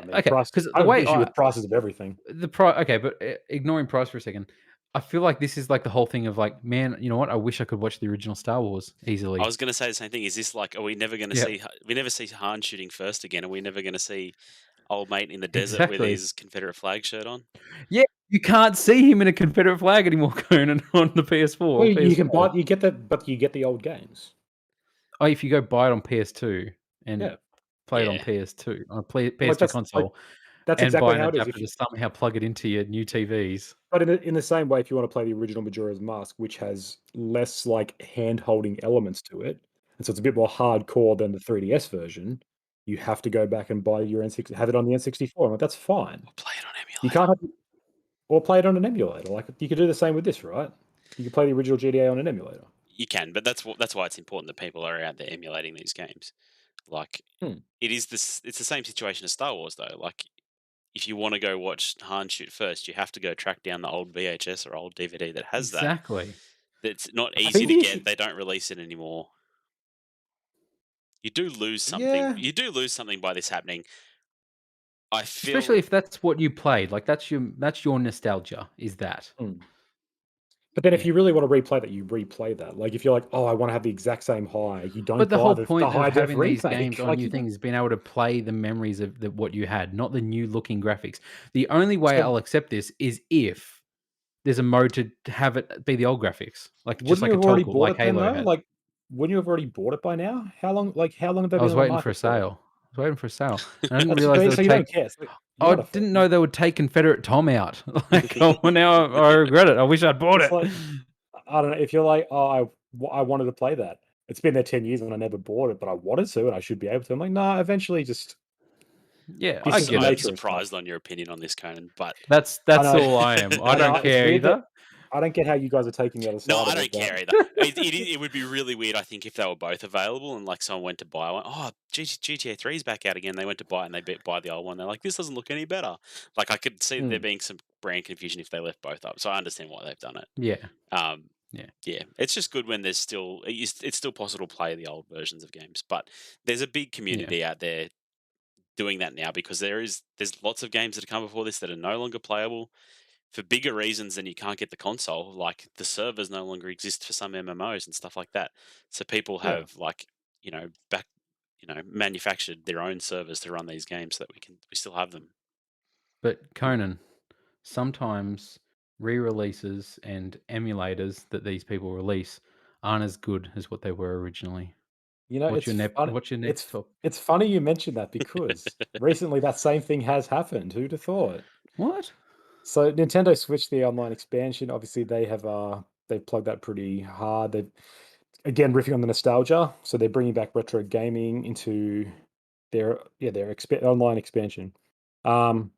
I And mean, okay, because I the have an way issue with prices of everything. the price, okay, but ignoring price for a second, I feel like this is like the whole thing of like, man, you know what? I wish I could watch the original Star Wars I easily. was going to say the same thing. Is this like, are we never going to Yeah, see? We never see Han shooting first again. Are we never going to see old mate in the desert with exactly. his Confederate flag shirt on? Yeah, you can't see him in a Confederate flag anymore, Conan, on the PS4 Well, or you can PS5. buy you get that, but you get the old games. Oh, if you go buy it on PS2 and Yeah. play it on Yeah, PS2 on a Like PS2 console that's and exactly buy an how it is. adapter to somehow plug it into your new TVs. But in the same way, if you want to play the original Majora's Mask, which has less like hand holding elements to it, and so it's a bit more hardcore than the 3DS version, you have to go back and buy your N60, have it on the N64. I'm like, that's fine. or play it on You emulator. can't have, or play it on an emulator. Like you could do the same with this, right? You could play the original GTA on an emulator. You can, but that's why it's important that people are out there emulating these games. Like Hmm. it's the same situation as Star Wars though. Like if you want to go watch Han shoot first, you have to go track down the old VHS or old DVD that has that. Exactly. That's not I easy think to the get. issue, They don't release it anymore. You do lose something. yeah. You do lose something by this happening. I Especially feel if that's what you played, like that's your nostalgia, is that. Hmm. But then if Yeah. you really want to replay that, you replay that. Like if you're like, oh, I want to have the exact same high, you But don't the buy whole the point of high def having these games remake. on Like new you don't. things is being able to play the memories of what you had, not the new looking graphics. The only way So I'll accept this is if there's a mode to have it be the old graphics, like just wouldn't like you a have already toggle, bought like it then Halo though? had. Like, wouldn't you have already bought it by now? How long have they I been was on the waiting for a market for? sale. I was waiting for a sale, and I didn't That's realize they so would you take. don't care. So you I got a phone. didn't know they would take Confederate Tom out. Like, oh, well, now I regret it. I wish I'd bought It's it. like I don't know if you're like, oh, I wanted to play that. It's been there 10 years and I never bought it, but I wanted to and I should be able to. I'm like, nah, eventually just Yeah, this I is the get I'm it. nature of stuff. surprised on your opinion on this, Conan, but That's I that's know. all I am. I I know don't it's care weird that either. I don't get how you guys are taking the other no, side I of it, don't but care either. It would be really weird, I think, if they were both available and like someone went to buy one. Oh, GTA 3 is back out again. They went to buy it and they buy the old one. They're like, this doesn't look any better. Like I could see there mm, being some brand confusion if they left both up. So I understand why they've done it. Yeah, Um, yeah, yeah, it's just good when there's still it's still possible to play the old versions of games, but there's a big yeah. community out there doing that now because there's lots of games that have come before this that are no longer playable for bigger reasons than you can't get the console. Like the servers no longer exist for some MMOs and stuff like that. So people yeah. have like back manufactured their own servers to run these games so that we still have them. But Mm. Conan, sometimes re-releases and emulators that these people release aren't as good as what they were originally. You know, What's your funny. what's your next top? It's funny you mentioned that because recently that same thing has happened. Who'd have thought? What? So Nintendo Switch, the online expansion, obviously they've plugged that pretty hard. They've again riffing on the nostalgia, so they're bringing back retro gaming into their online expansion. Um,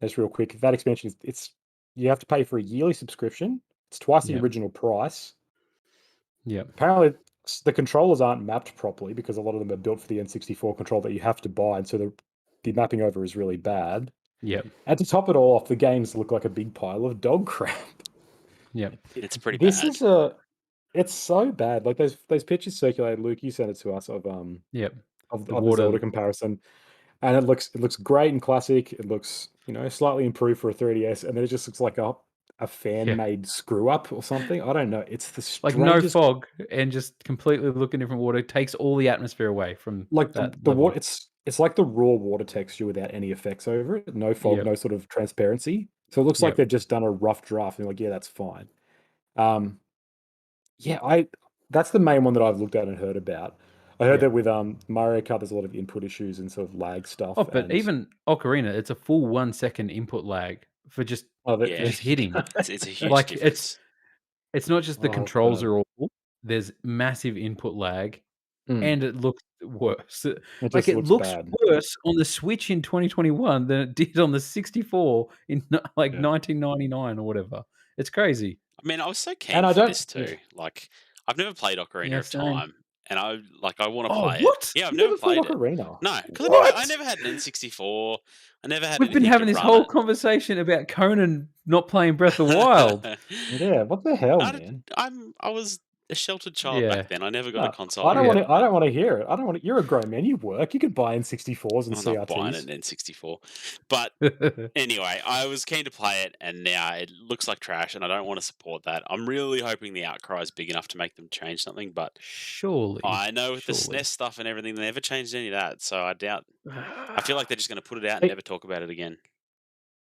just real quick, that expansion is it's you have to pay for a yearly subscription. It's twice the Yep. original price. Yep. Apparently, the controllers aren't mapped properly because a lot of them are built for the N64 control that you have to buy, and so the mapping over is really bad. Yep. And to top it all off, the games look like a big pile of dog crap. Yep. It's pretty This bad. is it's so bad. Like those pictures circulated, Luke, you sent it to us Yep. of The the water. Zelda comparison, and it looks great and classic. It looks slightly improved for a 3DS, and then it just looks like a fan Yeah. made screw up or something. I don't know. It's the Like no strangest. fog and just completely look in different water takes all the atmosphere away from Like that the level. water, it's like the raw water texture without any effects over it, no fog, Yep. no sort of transparency. So it looks like Yep. they've just done a rough draft, and like, yeah, that's fine. Um, yeah, I that's the main one that I've looked at and heard about. I heard Yep. that with Mario Kart, there's a lot of input issues and sort of lag Oh, stuff, but and even Ocarina, it's a full 1 second input lag for just oh, that Yeah, just hitting. it's a huge Like difference. it's not just the oh, that's controls bad. are awful. There's massive input lag, Mm, and it looks worse. it Like just it looks looks bad. worse on the Switch in 2021 than it did on the 64 in like Yeah, 1999 or whatever. It's crazy. I mean, I was so and keen I for don't. this Yeah, too. Like, I've never played Ocarina Yeah, of same. Time, and I want to Oh, play it. what? Yeah, I've you never never played played it. Ocarina? No, because I What? never had an N64. I never had We've been anything to having this run whole it. conversation about Conan not playing Breath of the Wild. Yeah, what the hell, I did, man? I was a sheltered child back Yeah. then. I never got a No, console I or don't want Yeah. to. anything. I don't want to hear it. I don't want to. You're a grown man. You work. You could buy N64s and I'm not buying CRTs. an N64. But anyway, I was keen to play it, and now it looks like trash, and I don't want to support that. I'm really hoping the outcry is big enough to make them change something, but Surely. I know with the Surely. SNES stuff and everything, they never changed any of that, so I doubt. I feel like they're just going to put it out and Hey, never talk about it again.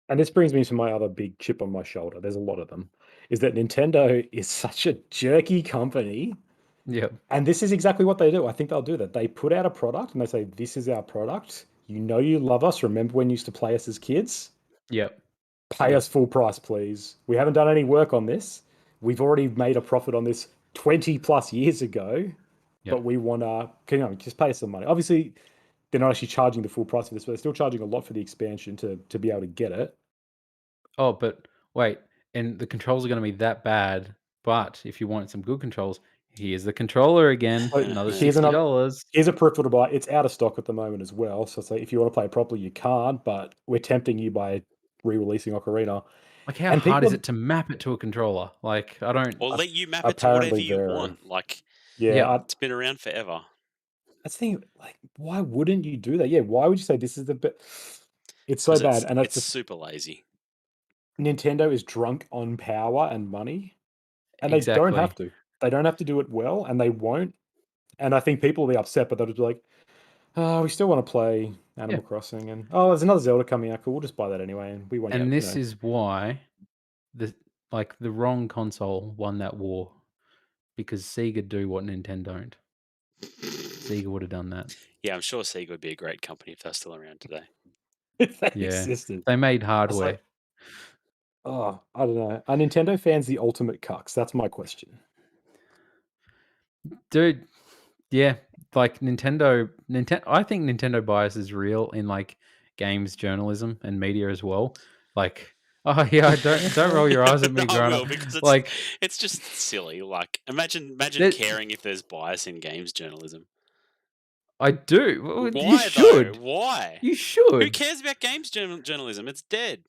and this brings me to my other big chip on my shoulder. There's a lot of them. Is that Nintendo is such a jerky company, Yep. and this is exactly what they do. I think they'll do that. They put out a product and they say, "This is our product. You know you love us. Remember when you used to play us as kids? Yep. Pay Yep. us full price, please. We haven't done any work on this. We've already made a profit on this 20 plus years ago, but Yep. we want to, just pay us some money." Obviously, they're not actually charging the full price for this, but they're still charging a lot for the expansion to be able to get it. Oh, but wait, and the controls are gonna be that bad, but if you want some good controls, here's the controller again, So another here's another $60. here's a peripheral to buy. It's out of stock at the moment as well. So it's like if you want to play it properly, you can't, but we're tempting you by re-releasing Ocarina. Like, how And hard people is have it to map it to a controller? Like, I don't. Or let you map it to whatever apparently you very, want. Like, yeah, Yep. it's been around forever. that's the thing, like, why wouldn't you do that? Yeah, why would you say this is the bit? It's so Because bad, and that's it's just super lazy. Nintendo is drunk on power and money, and they don't have Exactly. to. They don't have to do it well, and they won't. And I think people will be upset, but they'll just be like, "Oh, we still want to play Yeah. Animal Crossing, and oh, there's another Zelda coming out. Cool, we'll just buy that anyway, and we won't And get, this is why the the wrong console won that war because Sega do what Nintendo don't. Sega would have done that. Yeah, I'm sure Sega would be a great company if they're still around today. if they Yeah. existed." They made It's like, hardware. oh, I don't know. Are Nintendo fans the ultimate cucks? That's my question. Dude, yeah, like Nintendo I think Nintendo bias is real in like games journalism and media as well. Like, oh yeah, don't roll your eyes at me, I Grana. will because Like it's just silly. Like imagine that caring if there's bias in games journalism. I do. Well, you Why though? should. Why? You Who should. cares about games journalism? It's dead.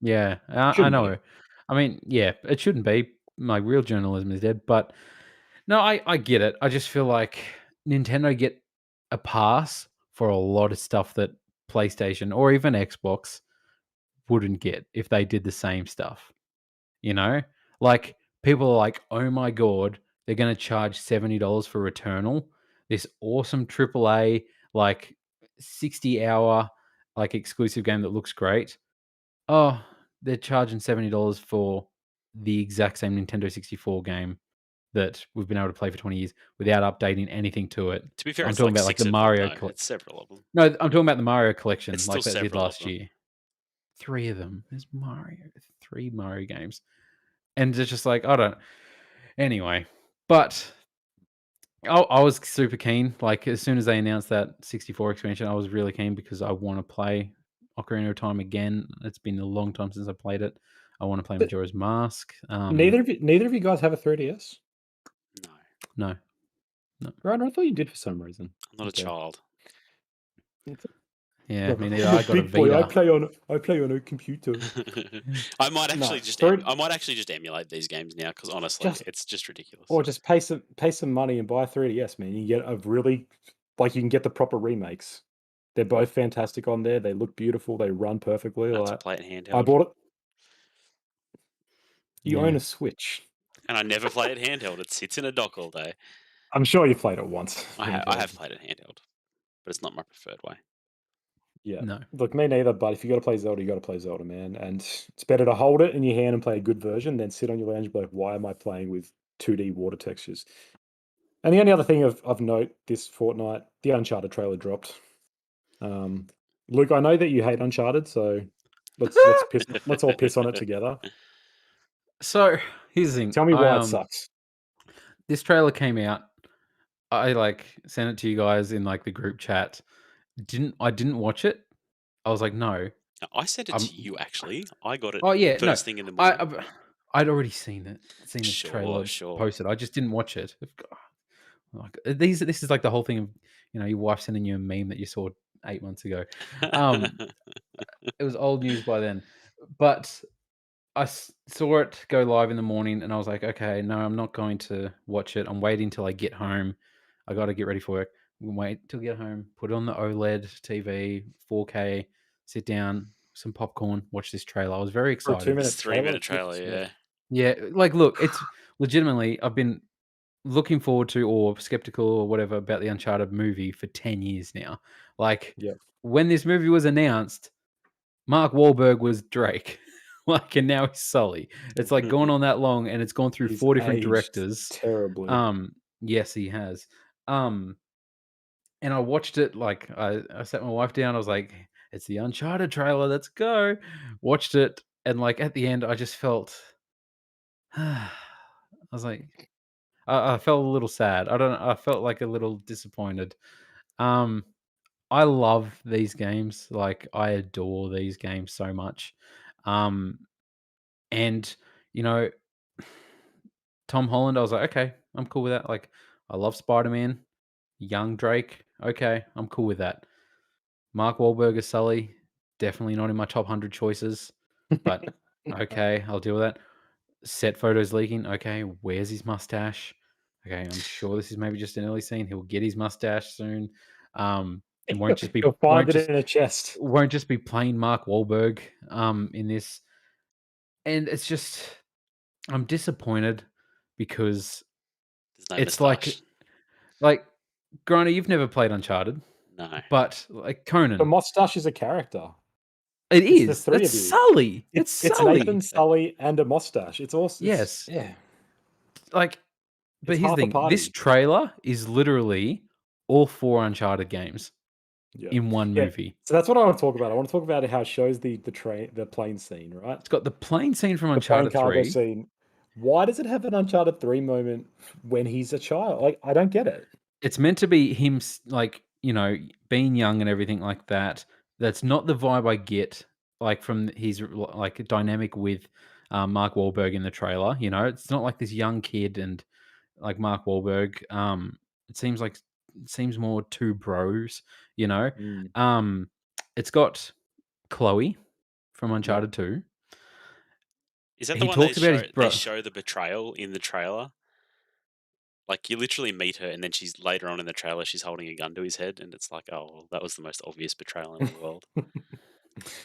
Yeah, I Shouldn't be. know. I mean, yeah, it shouldn't be. Like real journalism is dead, but no, I get it. I just feel like Nintendo get a pass for a lot of stuff that PlayStation or even Xbox wouldn't get if they did the same stuff. You know? Like people are like, "Oh my god, they're going to charge $70 for Returnal, this awesome AAA like 60-hour like exclusive game that looks great." Oh, they're charging $70 for the exact same Nintendo 64 game that we've been able to play for 20 years without updating anything to it. To be fair, I'm it's talking like about like the 6 of them Mario though. It's several of them. No, I'm talking about the Mario collection It's still like that did several of last them. year. 3 of them. There's 3 Mario games. And it's just like, I don't anyway. But I was super keen. Like as soon as they announced that 64 expansion, I was really keen because I want to play Ocarina of Time again. It's been a long time since I played it. I want to play But Majora's Mask. neither of you guys have a 3DS? No, No, no. Right, I thought you did for some reason. I'm not a Okay. child. Yeah, No, me neither. I got a big boy, I Vita. play on a computer. I might No, actually just third I might actually just emulate these games now because honestly, just it's just ridiculous. or just pay some money and buy a 3DS, man. You get a really you can get the proper remakes. They're both fantastic on there. They look beautiful. They run perfectly. I have to Like, play it I handheld, bought it. You own Yeah. a Switch. and I never play it handheld. It sits in a dock all day. I'm sure you played it once. I have handheld. played it handheld. but it's not my preferred way. Yeah. No. Look, me neither, but if you got to play Zelda, you got to play Zelda, man. And it's better to hold it in your hand and play a good version than sit on your lounge and be like, why am I playing with 2D water textures? And the only other thing of note this fortnight, the Uncharted trailer dropped. Luke, I know that you hate Uncharted, so let's all piss on it together. So here's the thing. Tell me why it sucks. This trailer came out. I sent it to you guys in the group chat. I didn't watch it. I was like, no. I sent it I'm. to you actually. I got it Oh yeah, no. first thing in the morning. I'd already seen it. Seen the Sure, trailer sure. posted. I just didn't watch it. This is like the whole thing of your wife sending you a meme that you saw 8 months ago. It was old news by then, but I saw it go live in the morning, and I was like, okay, no, I'm not going to watch it. I'm waiting till I get home. I got to get ready for work. Wait till I get home. Put it on the OLED TV, 4K. Sit down, some popcorn, watch this trailer. I was very For a excited. 2-minute It's trailer? 3-minute trailer, yeah. Yeah, look, it's legitimately. I've been looking forward to or skeptical or whatever about the Uncharted movie for 10 years now. Yep. When this movie was announced, Mark Wahlberg was Drake. And now he's Sully. It's gone on that long, and it's gone through He's 4 different aged directors. terribly. Yes, he has. And I watched it, I sat my wife down, I was like, "It's the Uncharted trailer, let's go." Watched it, and, at the end, I just felt I was like I felt a little sad. I don't know, I felt, a little disappointed. Um, I love these games, I adore these games so much. Um, and, you know, Tom Holland, I was like, "Okay, I'm cool with that." I love Spider-Man, young Drake, okay, I'm cool with that. Mark Wahlberg as Sully, definitely not in my top 100 choices, but okay, I'll deal with that. Set photos leaking, okay, where's his mustache? Okay, I'm sure this is maybe just an early scene. He'll get his mustache soon. It won't just be You'll find it in a chest. plain Mark Wahlberg in this. And it's just I'm disappointed because There's no it's moustache. like Griner, you've never played Uncharted, No. but The Conan, mustache is a character. it It's the is. 3 That's of you. Sully. It's It's Sully. Nathan, Sully, and a mustache. It's awesome. Yes. Yeah. But It's here's the half a thing. This party. trailer is literally all 4 Uncharted games Yeah. in one Yeah. movie. So that's what I want to talk about. I want to talk about how it shows the plane scene, right? It's got the plane scene from The plane Uncharted cargo 3. scene. Why does it have an Uncharted 3 moment when he's a child? I don't get it. It's meant to be him, being young and everything like that. That's not the vibe I get, from his dynamic with Mark Wahlberg in the trailer. It's not like this young kid and Mark Wahlberg. It seems more two bros. You know, Mm, it's got Chloe from yeah. Uncharted 2. Is that the He one they talks about his they bro. show the betrayal in the trailer? Like, you literally meet her, and then she's later on in the trailer, she's holding a gun to his head, and it's like, oh, well, that was the most obvious betrayal in the world.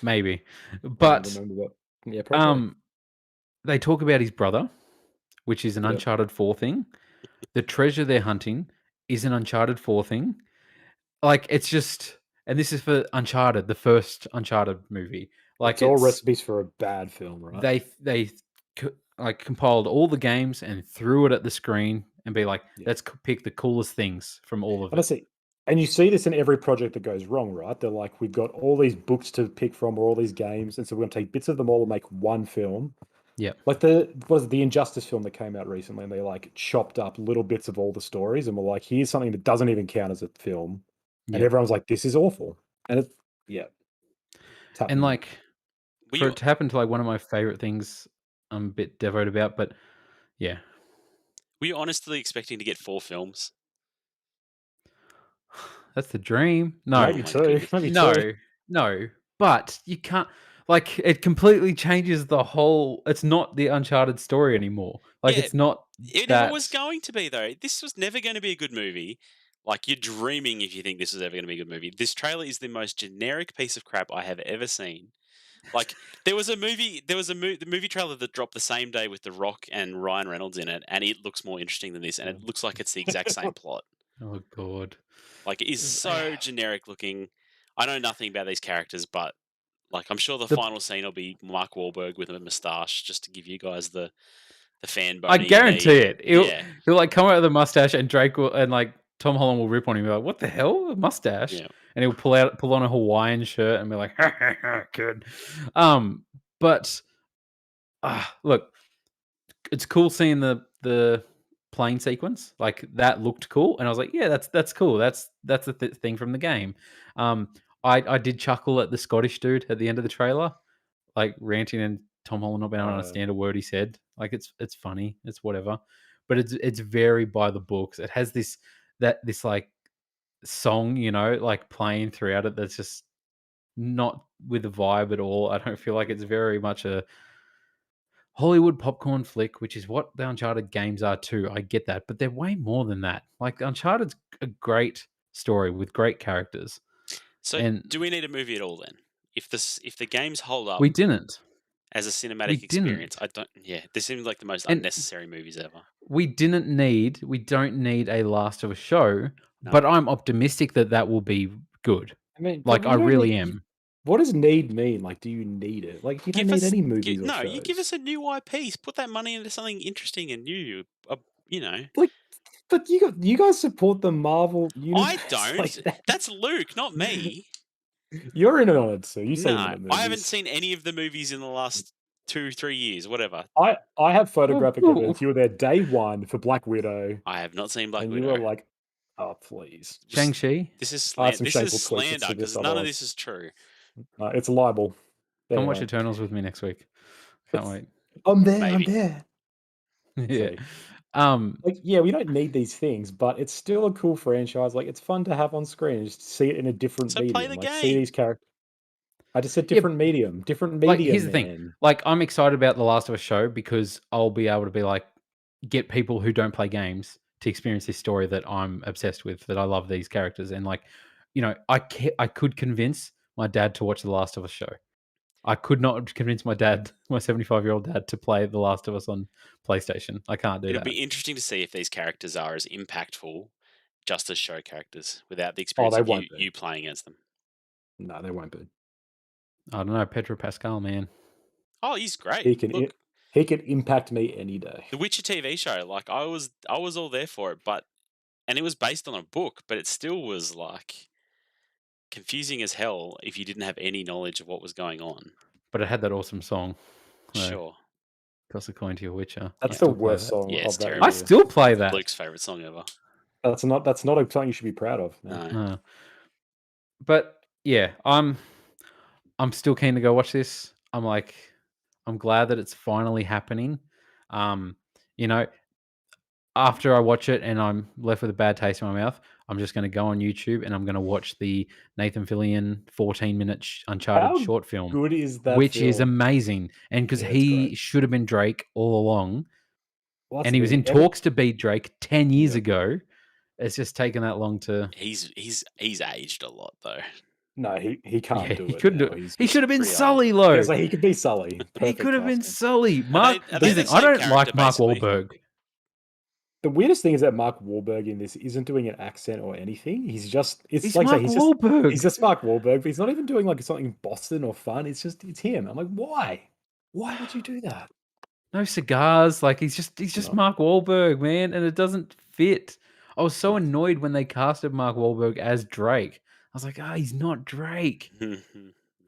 Maybe, I don't but remember that. Yeah, probably. they talk about his brother, which is an Yep. Uncharted 4 thing. The treasure they're hunting is an Uncharted 4 thing. It's just, and this is for Uncharted, the first Uncharted movie. It's all recipes for a bad film, right? They compiled all the games and threw it at the screen and be like, Yeah. let's pick the coolest things from all of it. Honestly, and you see this in every project that goes wrong, right? They're like, we've got all these books to pick from or all these games, and so we're going to take bits of them all and make one film. Yeah. Like the Injustice film that came out recently, and they chopped up little bits of all the stories, and were like, here's something that doesn't even count as a film, and Yep. everyone's like, this is awful, and it's And happening. for it to happen to one of my favorite things, I'm a bit devoted about, but yeah. Were you honestly expecting to get 4 films? That's the dream. Oh Maybe my two, goodness. maybe No, two. no, but you can't. It completely changes the whole. It's not the Uncharted story anymore. Yeah, It's not it never was that. going to be, though. This was never going to be a good movie. Like, you're dreaming if you think this is ever going to be a good movie. This trailer is the most generic piece of crap I have ever seen. Like, the movie trailer that dropped the same day with The Rock and Ryan Reynolds in it, and it looks more interesting than this, and it looks like it's the exact same plot. Oh god. Like, it is so generic looking. I know nothing about these characters, but like, I'm sure the The final scene will be Mark Wahlberg with a moustache, just to give you guys the fan I boning you guarantee need. it. Yeah, He'll like come out with a mustache and Drake will and like Tom Holland will rip on him and be like, "What the hell? A mustache?" yeah. And he'll pull on a Hawaiian shirt and be like, "Good." But look, it's cool seeing the plane sequence. Like that looked cool, and I was like, "Yeah, that's cool. That's the thing from the game." Um, I did chuckle at the Scottish dude at the end of the trailer, like ranting and Tom Holland not being able to understand a word he said. Like it's funny, it's whatever, but it's very by the books. It has this like song, like playing throughout it. That's just not with the vibe at all. I don't feel like it's very much a Hollywood popcorn flick, which is what the Uncharted games are too. I get that, but they're way more than that. Like Uncharted's a great story with great characters, So, and do we need a movie at all then? If the games hold up we didn't. as a We cinematic experience, didn't. I don't. Yeah, this seems like the most And unnecessary movies ever. we don't need a Last of Us show, No, but I'm optimistic that that will be good. I mean, but Like I you don't really need. am. What does need mean? Like, do you need it? Like, you don't give need us any movies or no. You give shows. us a new IP. Put that money into something interesting and new. You know, Like, but you guys support the Marvel I universe like don't. that. That's Luke, not me. You're in it on it, so you see them in No, the I haven't movies. seen any of the movies in the last 2, 3 years. Whatever. I have Oh, photographic oh, evidence. You were there day one for Black Widow, I have not seen Black and you were Widow. like, "Oh, please." Just Shang-Chi, this is I have some This is shameful tweets slander for this. because none of Otherwise, this is true. it's a libel. come watch Anyway, Eternals with me next week. Can't it's wait. I'm there. I'm Maybe. there. Yeah. So, Um, like, yeah, we don't need these things, but it's still a cool franchise. Like, it's fun to have on screen. Just see it in a different So play medium. the Like, see game. these characters. I just said yeah, different like medium, here's the thing. man. Like I'm excited about the Last of Us show because I'll be able to be like get people who don't play games to experience this story that I'm obsessed with, that I love these characters, and like, I could convince my dad to watch the Last of Us show. I could not convince my dad, my 75-year-old dad, to play The Last of Us on PlayStation. I can't do It'll that. be interesting to see if these characters are as impactful just as show characters without the Oh, experience they of won't be. you playing as them. No, they won't be. I don't know, Pedro Pascal, man. Oh, he's great. He can Look, he can impact me any day. the Witcher TV show, like I was all there for it, but and it was based on a book, but it still was like confusing as hell if you didn't have any knowledge of what was going on. But it had that awesome song. Sure. Toss a coin to your Witcher. I That's the still play worst that. song Yeah, of it's that I terrible. year. still play that. Luke's favorite song ever. That's not something you should be proud of, man. No. But yeah, I'm still keen to go watch this. I'm glad that it's finally happening. Um, you know, after I watch it and I'm left with a bad taste in my mouth, I'm just going to go on YouTube and I'm going to watch the Nathan Fillion 14-minute Uncharted How short film, good is that which is film? amazing. And because Yeah, it's great. he should have been Drake all along, Well, that's and he the was in thing. talks to be Drake 10 years Yeah. ago. It's just taken that long to. He's aged a lot though. No, he can't Yeah, do he it couldn't do now. it. He's He just should have been pretty old. Sully, Lo. yeah, so he could be Sully. He Perfect could have been casting. Sully. Mark, Are here's they the the thing. I same don't character, like Mark basically? Wahlberg. The weirdest thing is that Mark Wahlberg in this isn't doing an accent or anything. It's He's like I Mark say, Wahlberg. he's just Mark Wahlberg, but he's not even doing like something Boston or fun. It's him. I'm like, why? Why would you do that? No cigars. Like he's just No. Mark Wahlberg, man, and it doesn't fit. I was so No. annoyed when they casted Mark Wahlberg as Drake. I was like, he's not Drake.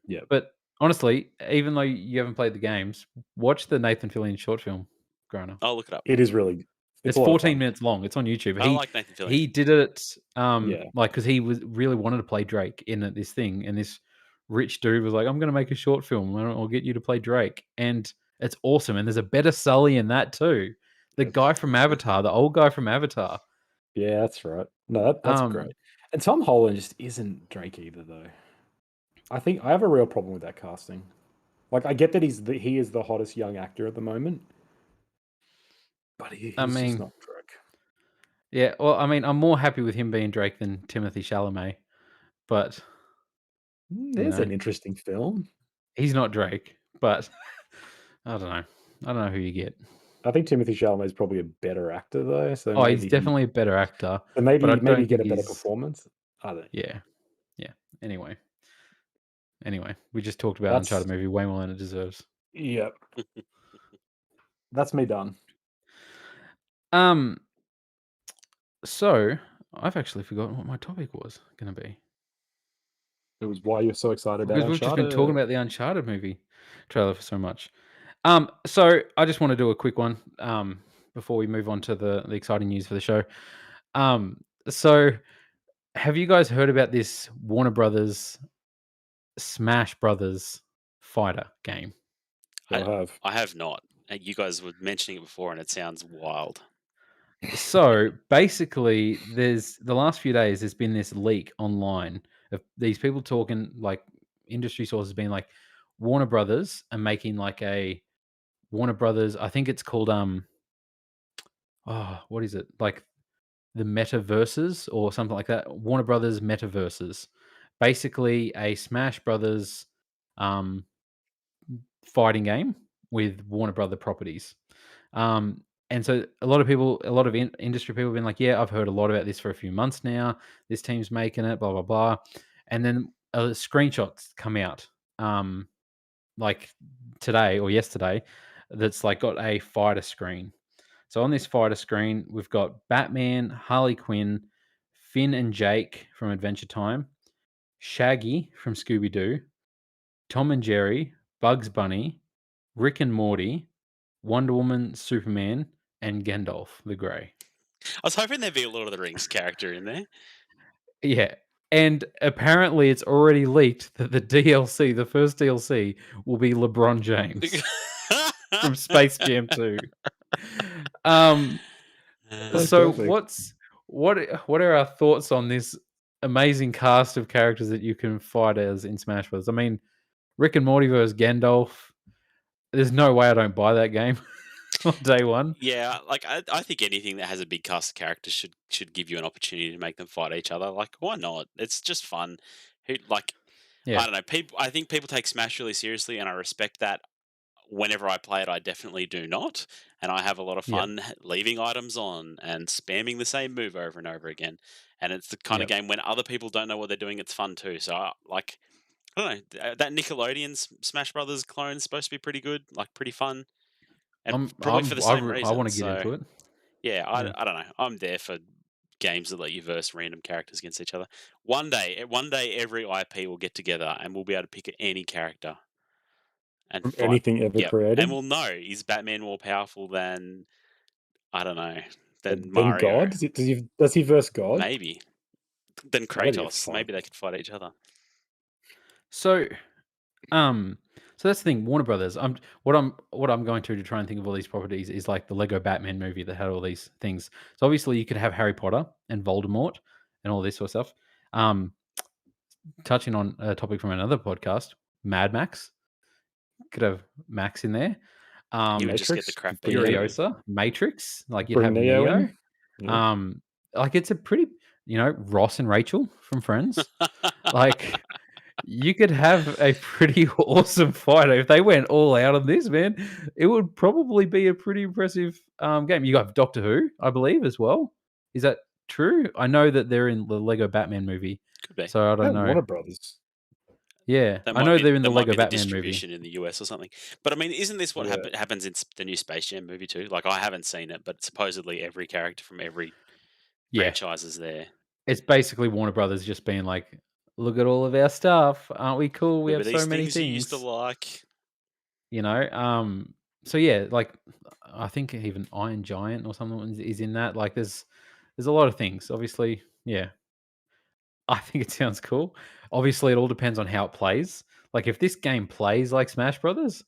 Yeah. But honestly, even though you haven't played the games, watch the Nathan Fillion short film, Grana. I'll look it up. It is really It's a lot of 14 fun. minutes long. It's on YouTube. I like Nathan Fillion. He did it Yeah. like because he was really wanted to play Drake in this thing, and this rich dude was like, "I'm going to make a short film. I'll get you to play Drake," and it's awesome. And there's a better Sully in that too. The guy from Avatar, the old guy from Avatar. Yeah, that's right. No, that's great. And Tom Holland just isn't Drake either, though. I think I have a real problem with that casting. Like, I get that he is the hottest young actor at the moment, but he's just not Drake. Yeah, well, I mean, I'm more happy with him being Drake than Timothy Chalamet, but There's an interesting film. he's not Drake. But I don't know who you get. I think Timothy Chalamet is probably a better actor though, so Oh, he's maybe he definitely a better actor, so but I maybe don't get think a better he's performance. I don't. yeah, yeah. Anyway, we just talked about Uncharted That's movie way more than it deserves. yeah. That's me done. Um, so I've actually forgotten what my topic was gonna be It was why you're so excited about because we've just been talking Uncharted. about the Uncharted movie trailer for so much. So I just want to do a quick one before we move on to the exciting news for the show. So have you guys heard about this Warner Brothers Smash Brothers fighter game? Go I have. I have not. You guys were mentioning it before, and it sounds wild. So basically, there's the last few days there's been this leak online of these people talking like industry sources being like Warner Brothers are making like a Warner Brothers. I think it's called what is it like the metaverses or something like that? Warner Brothers metaverses, basically a Smash Brothers um fighting game with Warner Brother properties. And so a lot of people, a lot of industry people have been like, yeah, I've heard a lot about this for a few months now. This team's making it, blah, blah, blah. And then screenshots come out like today or yesterday that's like got a fighter screen. So on this fighter screen, we've got Batman, Harley Quinn, Finn and Jake from Adventure Time, Shaggy from Scooby Doo, Tom and Jerry, Bugs Bunny, Rick and Morty, Wonder Woman, Superman, and Gandalf the Grey. I was hoping there'd be a Lord of the Rings character in there. Yeah. And apparently it's already leaked that the DLC, the first DLC, will be LeBron James from Space Jam 2. So So perfect. what are our thoughts on this amazing cast of characters that you can fight as in Smash Bros? I mean, Rick and Morty versus Gandalf. There's no way I don't buy that game on day one. Yeah, like I think anything that has a big cast of characters should give you an opportunity to make them fight each other. Like, why not? It's just fun. Who like I Yeah. don't know. People, I think people take Smash really seriously, and I respect that. Whenever I play it, I definitely do not, and I have a lot of Yeah. fun leaving items on and spamming the same move over and over again. And it's the kind of Yeah. game when other people don't know what they're doing, it's fun too. So, I don't know. That Nickelodeon Smash Brothers clone is supposed to be pretty good, like pretty fun, and probably for the same I want reason. to get So, into it. yeah, Yeah. I don't know. I'm there for games that let you verse random characters against each other. One day, every IP will get together and we'll be able to pick any character and From fight. anything ever Yep, and created. we'll know, is Batman more powerful than, I don't know, than Then Mario? God? Does he verse God? Maybe. Than That'd be Kratos? fun. Maybe they could fight each other. So, um, so that's the thing. Warner Brothers. What I'm going to try and think of all these properties is like the Lego Batman movie that had all these things. So obviously you could have Harry Potter and Voldemort and all this sort of stuff. Um, touching on a topic from another podcast, Mad Max could have Max in there. He would just get the Matrix? crap beat out of him. Furiosa, Matrix, like you'd Bring have Neo Neo. in? Yeah. Like it's a pretty, Ross and Rachel from Friends. Like you could have a pretty awesome fighter if they went all out on this, man. It would probably be a pretty impressive game. You got Doctor Who, I believe, as well. Is that true? I know that they're in the Lego Batman movie, Could be. so I don't Yeah, know. Warner Brothers. Yeah, I know they're in the That might Lego be the Batman movie. distribution in the US or something. But I mean, isn't this what Yeah. happens in the new Space Jam movie too? Like, I haven't seen it, but supposedly every character from every Yeah, franchise is there. it's basically Warner Brothers just being like, "Look at all of our stuff, aren't we cool? We Remember have so these many things you used to things." like? You know, so yeah, like I think even Iron Giant or something is in that. Like, there's a lot of things. Obviously, yeah, I think it sounds cool. Obviously, it all depends on how it plays. Like, if this game plays like Smash Brothers,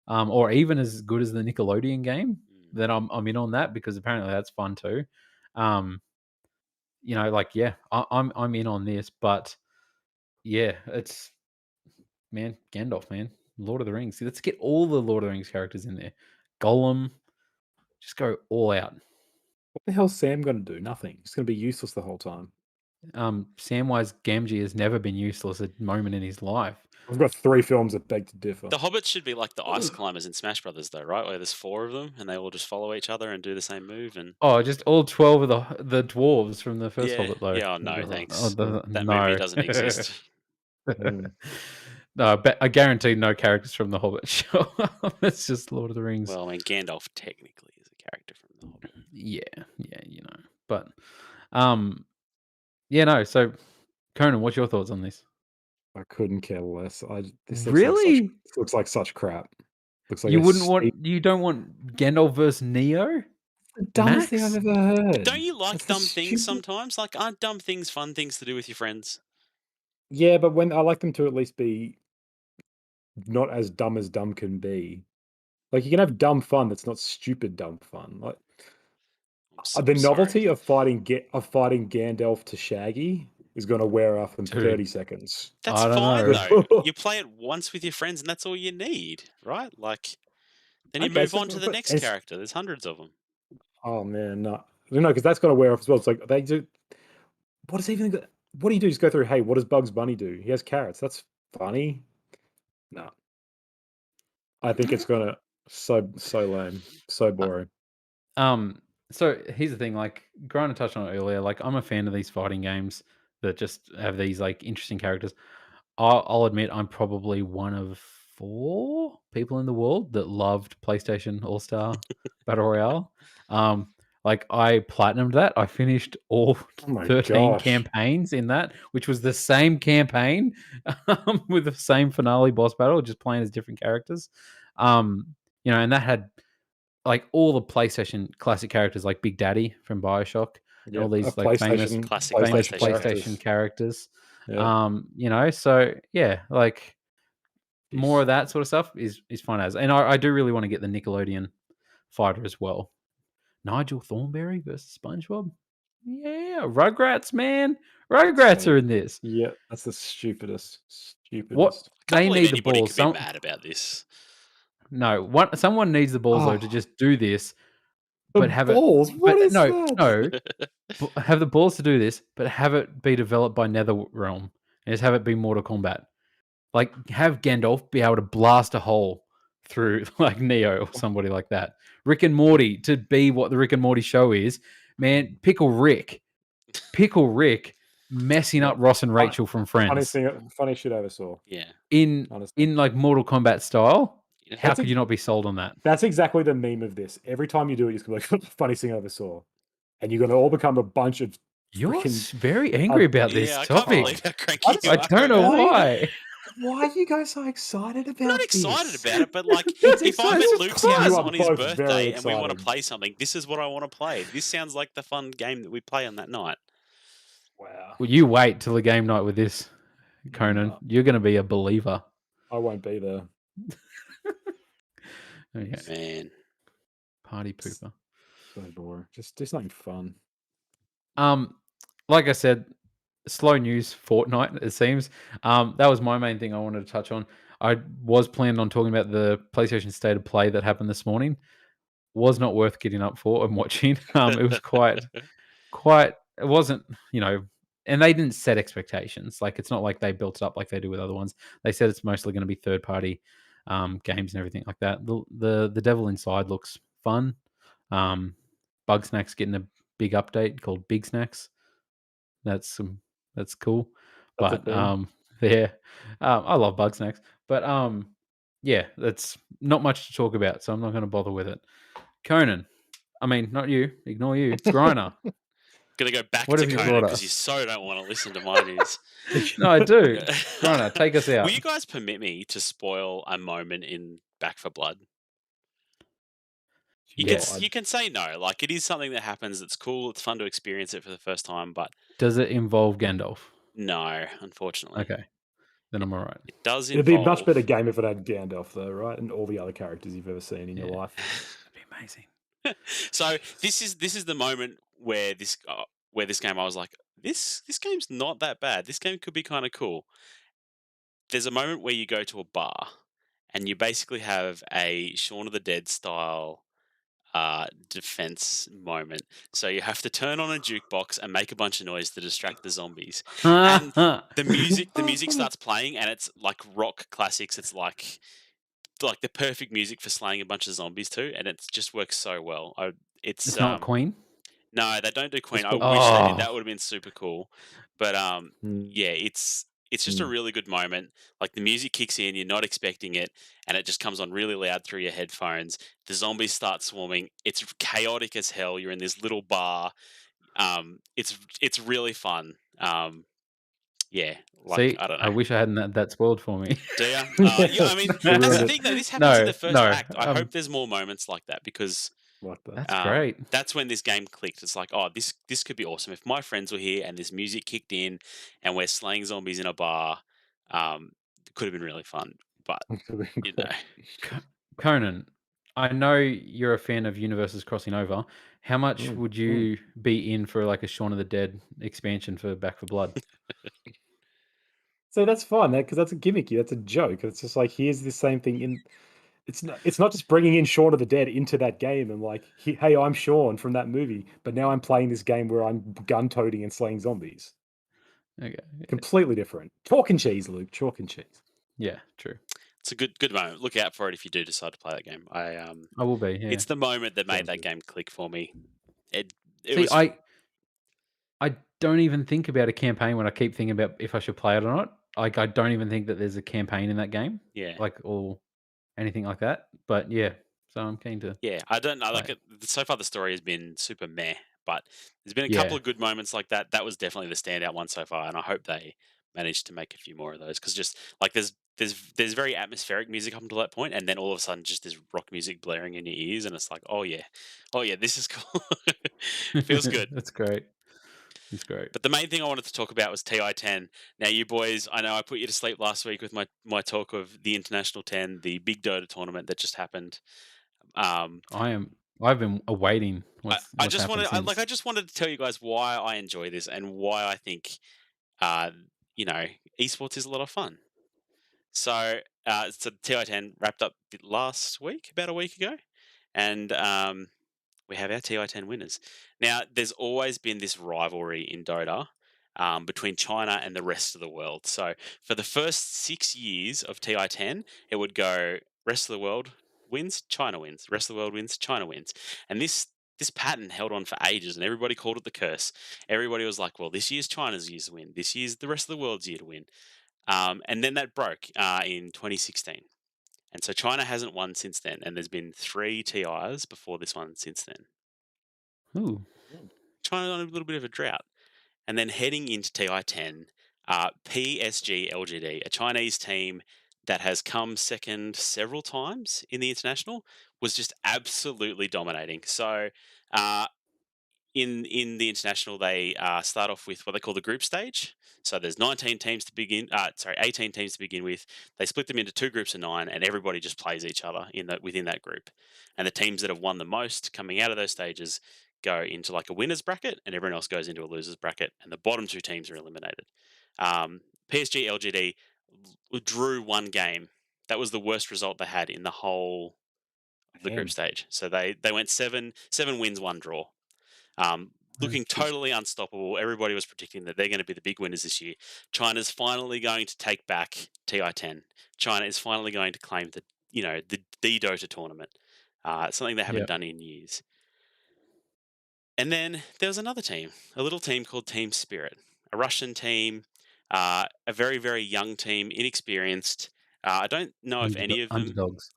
or even as good as the Nickelodeon game, Mm. then I'm in on that because apparently that's fun too. Um, like yeah, I'm in on this, but yeah, it's man, Gandalf, man, Lord of the Rings. Let's get all the Lord of the Rings characters in there. Gollum, just go all out. What the hell's Sam gonna do? Nothing. He's gonna be useless the whole time. Samwise Gamgee has never been useless a moment in his life. We've got 3 films that beg to differ. The hobbits should be like the ice climbers in Smash Brothers, though, right? Where there's 4 of them and they all just follow each other and do the same move. And Oh, just all 12 of the dwarves from the first yeah, Hobbit, though. yeah. Oh no, Oh, thanks. That movie no. doesn't exist. Mm. No, but I guarantee no characters from the Hobbit show up. It's just Lord of the Rings. Well, I mean, Gandalf technically is a character from the Hobbit. Yeah, you know. But yeah, no. So, Conan, what's your thoughts on this? I couldn't care less. This Really? looks like such crap. Looks like You a wouldn't steep want? You don't want Gandalf versus Neo? the dumbest thing I've Max? ever heard. Don't you like That's the dumb things stupid sometimes? Like, aren't dumb things fun things to do with your friends? Yeah, but when I like them to at least be not as dumb can be. Like, you can have dumb fun that's not stupid dumb fun. Like, I'm so the sorry. novelty of fighting Gandalf to Shaggy is gonna wear off in Dude. 30 seconds. That's I don't fine know. though. You play it once with your friends, and that's all you need, right? Like, then you Okay, move so on to the but next it's character. There's hundreds of them. oh man, no, because that's gonna wear off as well. It's like they do. What is even? What do you do? Just go through. Hey, what does Bugs Bunny do? He has carrots. That's funny. No, I think it's gonna so lame, so boring. So here's the thing, like Grant touched on it earlier, like I'm a fan of these fighting games that just have these like interesting characters. I'll admit I'm probably one of 4 people in the world that loved PlayStation All Star Battle Royale. Um, like I platinumed that. I finished all Oh my 13 gosh! campaigns in that, which was the same campaign with the same finale boss battle, just playing as different characters. And that had like all the PlayStation classic characters like Big Daddy from BioShock and all Yep, a these like famous Classic famous PlayStation PlayStation characters. characters. Yep. So yeah, like more Jeez. of that sort of stuff is fun as. And I do really want to get the Nickelodeon fighter as well. Nigel Thornberry versus SpongeBob. Yeah, Rugrats, man. Rugrats So are in this. yeah, that's the What stupidest. Can't they believe need the anybody balls. could be mad about this. Someone needs the balls though to Oh, just do this, the but have it. balls. What But is no, that? no. Have the balls to do this, but have it be developed by NetherRealm and just have it be Mortal Kombat. Like have Gandalf be able to blast a hole through like Neo or somebody like that. Rick and Morty to be what the Rick and Morty show is. Man, Pickle Rick messing up Yep. Ross and Rachel from Friends Funny shit I ever saw. Yeah. in Honestly, like Mortal Kombat style. You know, How that's could you not be sold on that? that's exactly the meme of this. Every time you do it, it's gonna be like the funniest thing I ever saw, and you're gonna all become a bunch of You're freaking. very angry about this yeah, I can't believe topic. how cranky you I are don't know about it. why. Why are you guys so excited I'm not about excited this? about it, but like, It's if I'm exciting. at This is Luke's fun. house You are on his both very birthday and we want to excited. play something, this is what I want to play. This sounds like the fun game that we play on that night. Wow. Well, you wait till the game night with this, Conan. No, You're going to be a believer. I won't be there. Okay. Man. Party pooper. So boring. Just do something fun. Like I said, slow news fortnight. It seems. That was my main thing I wanted to touch on. I was planning on talking about the PlayStation State of Play that happened this morning. Was not worth getting up for and watching. It was quite. It wasn't. And they didn't set expectations. Like it's not like they built it up like they do with other ones. They said it's mostly going to be third party games and everything like that. The Devil Inside looks fun. Bugsnax getting a big update called Big Snacks. That's cool. That's a But thing. yeah, I love Bugsnax. But yeah, that's not much to talk about, so I'm not going to bother with it. Conan, I mean, not you. Ignore you. Griner, Gonna go back what to have you Conan brought because you us? so don't want to listen to my news. No, I do. Griner, take us Will out. you guys permit me to spoil a moment in Back for Blood? Yes. You can say no. Like it is something that happens. It's cool. It's fun to experience it for the first time. But Does it involve Gandalf? no, unfortunately, Okay, then I'm all right. it does It'd be a much involve. better game if it had Gandalf, though, right? And all the other characters you've ever seen in your Yeah, life. that'd be amazing. So this is the moment where this game I was like this game's not that bad. This game could be kind of cool. There's a moment where you go to a bar and you basically have a Shaun of the Dead style defense moment. So you have to turn on a jukebox and make a bunch of noise to distract the zombies. And the music starts playing, and it's like rock classics. It's like the perfect music for slaying a bunch of zombies too, and it just works so well. It's It's not Queen? no, they don't do Queen. Just I put wish they did. That Oh, would have been super cool. But yeah, it's just a Mm. really good moment. Like the music kicks in, you're not expecting it, and it just comes on really loud through your headphones. The zombies start swarming. It's chaotic as hell. You're in this little bar. It's really fun. Yeah, like see, I don't I know. wish I hadn't had that spoiled for me. Do you? Yeah, I mean You that's ruined the it thing though. This happens in No, the first no, act. I hope there's more moments like that because like that. that's great. that's when this game clicked. It's like, oh, this could be awesome if my friends were here and this music kicked in, and we're slaying zombies in a bar. It could have been really fun, but you know, Co Conan, I know you're a fan of universes crossing over. How much Mm, would mm. you be in for, like, a Shaun of the Dead expansion for Back for Blood? So that's fine, because that's a gimmicky, that's a joke. It's just like, here's the same thing in it's not just bringing in Shaun of the Dead into that game and like, "Hey, I'm Shaun from that movie, but now I'm playing this game where I'm gun-toting and slaying zombies." Okay, Completely different. Chalk and cheese, Luke, chalk and cheese. yeah, true. it's a good moment. Look out for it if you do decide to play that game. I will be, yeah. It's the moment that made Sounds that good. game click for me. It See, was I don't even think about a campaign when I keep thinking about if I should play it or not. Like, I don't even think that there's a campaign in that game, yeah. like, or anything like that, but yeah, so I'm keen to Yeah, I don't know. play Like it. so far, the story has been super meh, but there's been a couple Yeah, of good moments like that. That was definitely the standout one so far, and I hope they manage to make a few more of those. Because just like there's very atmospheric music up until that point, and then all of a sudden, just this rock music blaring in your ears, and it's like, oh yeah, this is cool. Feels good. that's great. It's great. But the main thing I wanted to talk about was Ti10. Now, you boys, I know I put you to sleep last week with my talk of the International 10, the big Dota tournament that just happened. Um, I've been awaiting I what's just happened wanted since. I just wanted to tell you guys why I enjoy this and why I think uh, you know esports is a lot of fun. So TI10 wrapped up last week, about a week ago, and we have our TI10 winners. Now, there's always been this rivalry in Dota between China and the rest of the world. So for the first 6 years of TI10, it would go rest of the world wins, China wins, rest of the world wins, China wins, and this pattern held on for ages, and everybody called it the curse. Everybody was like, "Well, this year's China's year to win. This year's the rest of the world's year to win." And then that broke in 2016. And so China hasn't won since then, and there's been three TIs before this one since then. Ooh, Mm. China on a little bit of a drought. And then heading into TI10, PSG LGD, a Chinese team that has come second several times in the international, was just absolutely dominating. So uh, in the international, they start off with what they call the group stage. So there's 19 teams to begin. 18 teams to begin with. They split them into two groups of nine, and everybody just plays each other within that group. And the teams that have won the most coming out of those stages go into like a winners bracket, and everyone else goes into a losers bracket, and the bottom two teams are eliminated. PSG LGD drew one game. That was the worst result they had in the whole of the group Man, stage. So they went seven wins, one draw. Um, oh, looking jeez. totally unstoppable. Everybody was predicting that they're going to be the big winners this year. China's finally going to take back TI10. China is finally going to claim the Dota tournament, something they haven't Yep. done in years. And then there was another team, a little team called Team Spirit, a Russian team, a very very young team, inexperienced. I don't know if any of them. Underdogs.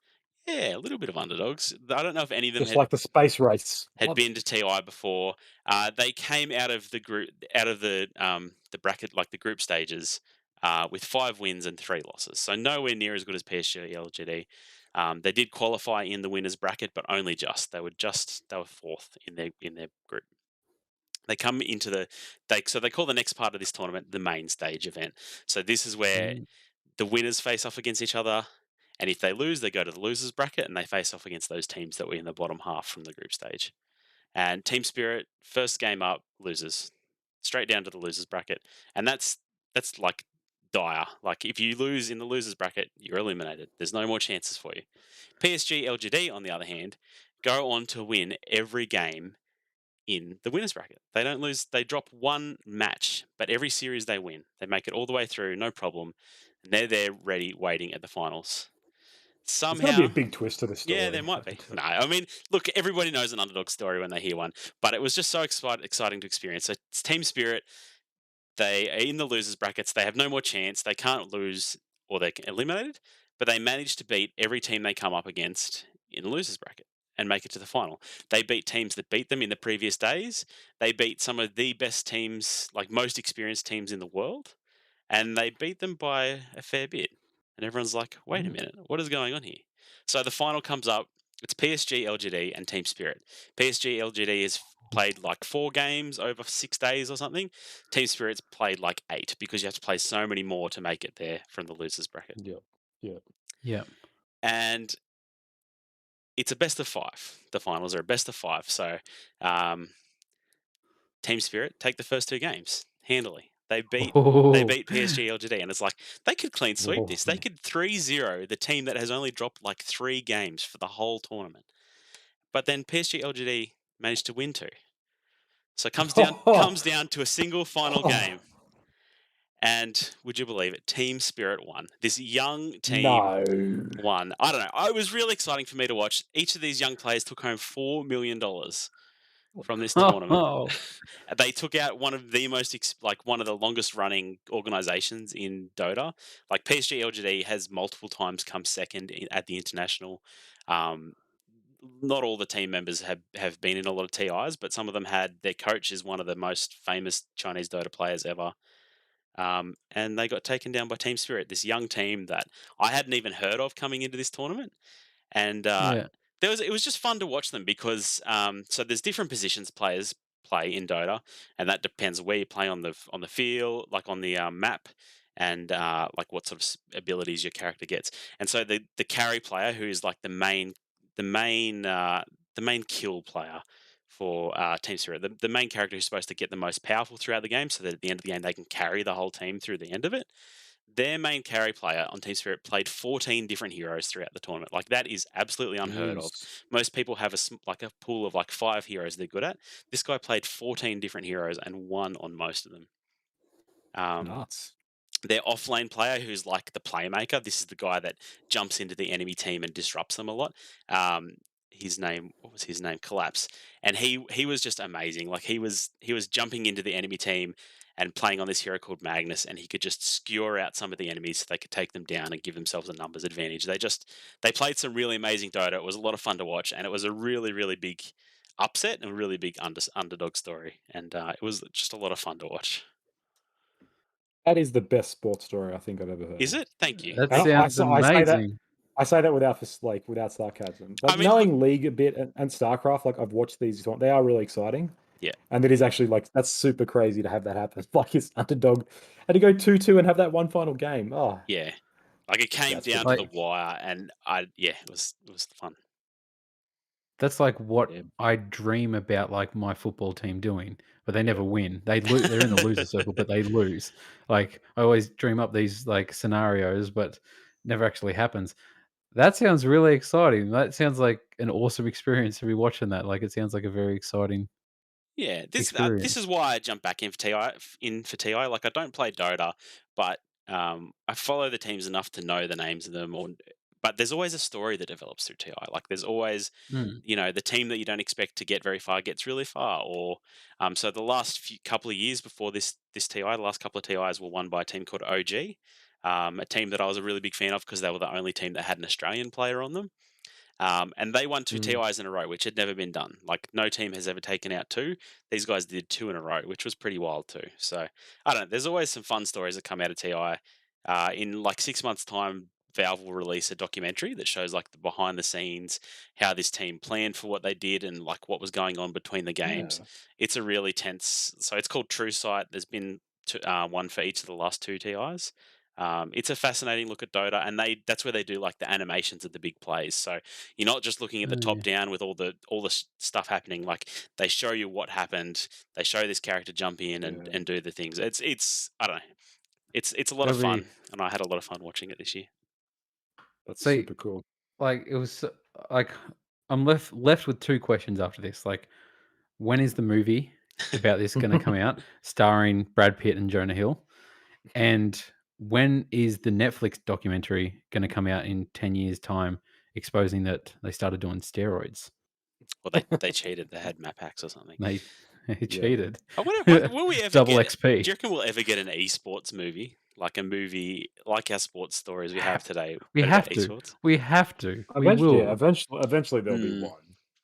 Yeah, a little bit of underdogs. I don't know if any of them just like the space race. had Love been it. to TI before. They came out of the group, out of the bracket, like the group stages, with 5 wins and 3 losses. So nowhere near as good as PSG LGD. They did qualify in the winners bracket, but only just. They were fourth in their group. They come into they call the next part of this tournament the main stage event. So this is where Ooh, the winners face off against each other. And if they lose, they go to the losers bracket and they face off against those teams that were in the bottom half from the group stage. And Team Spirit, first game up, loses. Straight down to the losers bracket. And that's like dire. Like if you lose in the losers bracket, you're eliminated. There's no more chances for you. PSG LGD, on the other hand, go on to win every game in the winners bracket. They don't lose. They drop one match, but every series they win. They make it all the way through, no problem, and they're there ready, waiting at the finals. There's got to be a Somehow, big twist to the yeah, story. there might be. No, I mean, look, everybody knows an underdog story when they hear one, but it was just so exciting to experience. So it's Team Spirit. They are in the losers brackets. They have no more chance. They can't lose or they're eliminated, but they manage to beat every team they come up against in the losers bracket and make it to the final. They beat teams that beat them in the previous days. They beat some of the best teams, like most experienced teams in the world, and they beat them by a fair bit. And everyone's like, wait a Mm. minute, what is going on here? So the final comes up. It's PSG, LGD, and Team Spirit. PSG, LGD has played like 4 games over 6 days or something. Team Spirit's played like 8 because you have to play so many more to make it there from the losers bracket. Yep. Yep. Yeah. And it's a best of 5. The finals are a best of 5. So um, Team Spirit take the first 2 games handily. They beat Oh. PSG LGD, and it's like they could clean sweep Whoa. this. They could 3-0 the team that has only dropped like 3 games for the whole tournament. But then PSG LGD managed to win 2. So it comes down to a single final Oh, game. And would you believe it? Team Spirit won. This young team no. won. I don't know. It was really exciting for me to watch. Each of these young players took home $4 million from this tournament. Oh. They took out one of the most like one of the longest running organizations in Dota. Like PSG LGD has multiple times come second at the international. Um, not all the team members have been in a lot of TIs, but some of them had. Their coach is one of the most famous Chinese Dota players ever. And they got taken down by Team Spirit, this young team that I hadn't even heard of coming into this tournament. And Yeah. it was just fun to watch them because so there's different positions players play in Dota, and that depends where you play on the field, like on the map, and like what sort of abilities your character gets. And so the carry player, who is like the main the main kill player for Team Spirit, the main character who's supposed to get the most powerful throughout the game, so that at the end of the game they can carry the whole team through the end of it. Their main carry player on Team Spirit played 14 different heroes throughout the tournament. Like that is absolutely unheard of. Jeez. Most people have like a pool of like 5 heroes they're good at. This guy played 14 different heroes and won on most of them. Um, Nuts. their offlane player, who's like the playmaker, this is the guy that jumps into the enemy team and disrupts them a lot. His name, what was his name? Collapse, and he was just amazing. Like he was jumping into the enemy team and playing on this hero called Magnus, and he could just skewer out some of the enemies so they could take them down and give themselves a numbers advantage. They played some really amazing Dota. It was a lot of fun to watch, and it was a really big upset and a really big underdog story, and it was just a lot of fun to watch. That is the best sports story I think I've ever Is heard. it? Thank you. That And sounds amazing. I say that without without sarcasm. I Like mean, look, knowing League a bit and StarCraft, like I've watched these, they are really exciting. yeah. And it is actually like that's super crazy to have that happen. Like it's underdog and to go 2-2 and have that one final game. Oh, Yeah. Like it came that's pretty down to the Like, cool. wire and it was fun. that's like what Yeah. I dream about, like, my football team doing, but they Yeah. never win. They're in the loser circle, but they lose. Like, I always dream up these, like, scenarios, but never actually happens. That sounds really exciting. That sounds like an awesome experience to be watching that. Like, it sounds like a very exciting Yeah, this is experience. why I jumped back in for TI. Like I don't play Dota, but I follow the teams enough to know the names of them. But there's always a story that develops through TI. Like there's always, Mm, the team that you don't expect to get very far gets really far. Or so the last couple of years before this TI, the last couple of TIs were won by a team called OG, a team that I was a really big fan of because they were the only team that had an Australian player on them. And they won 2 Mm. TIs in a row, which had never been done. Like no team has ever taken out 2. These guys did 2 in a row, which was pretty wild too. So I don't know. There's always some fun stories that come out of TI. In like 6 months' time, Valve will release a documentary that shows like the behind the scenes, how this team planned for what they did, and like what was going on between the games. Yeah. It's a really tense. So it's called True Sight. There's been one for each of the last 2 TIs. It's a fascinating look at Dota, and that's where they do like the animations of the big plays. So you're not just looking at the oh, top yeah. down with all the stuff happening. Like they show you what happened. They show this character jump in and Yeah. and do the things. It's I don't know. It's a lot of It'll fun, be and I had a lot of fun watching it this year. That's see, super cool. like, it was like I'm left with 2 questions after this. Like, when is the movie about this going to come out, starring Brad Pitt and Jonah Hill? And when is the Netflix documentary going to come out in 10 years' time, exposing that they started doing steroids? Well, they cheated. They had map hacks or something. They cheated. I wonder, will we ever Double get? XP. Do you reckon we'll ever get an esports movie, like a movie like our sports stories we have today? We but have about to. esports? We have to. We Eventually, will. yeah, eventually there'll be Mm. one.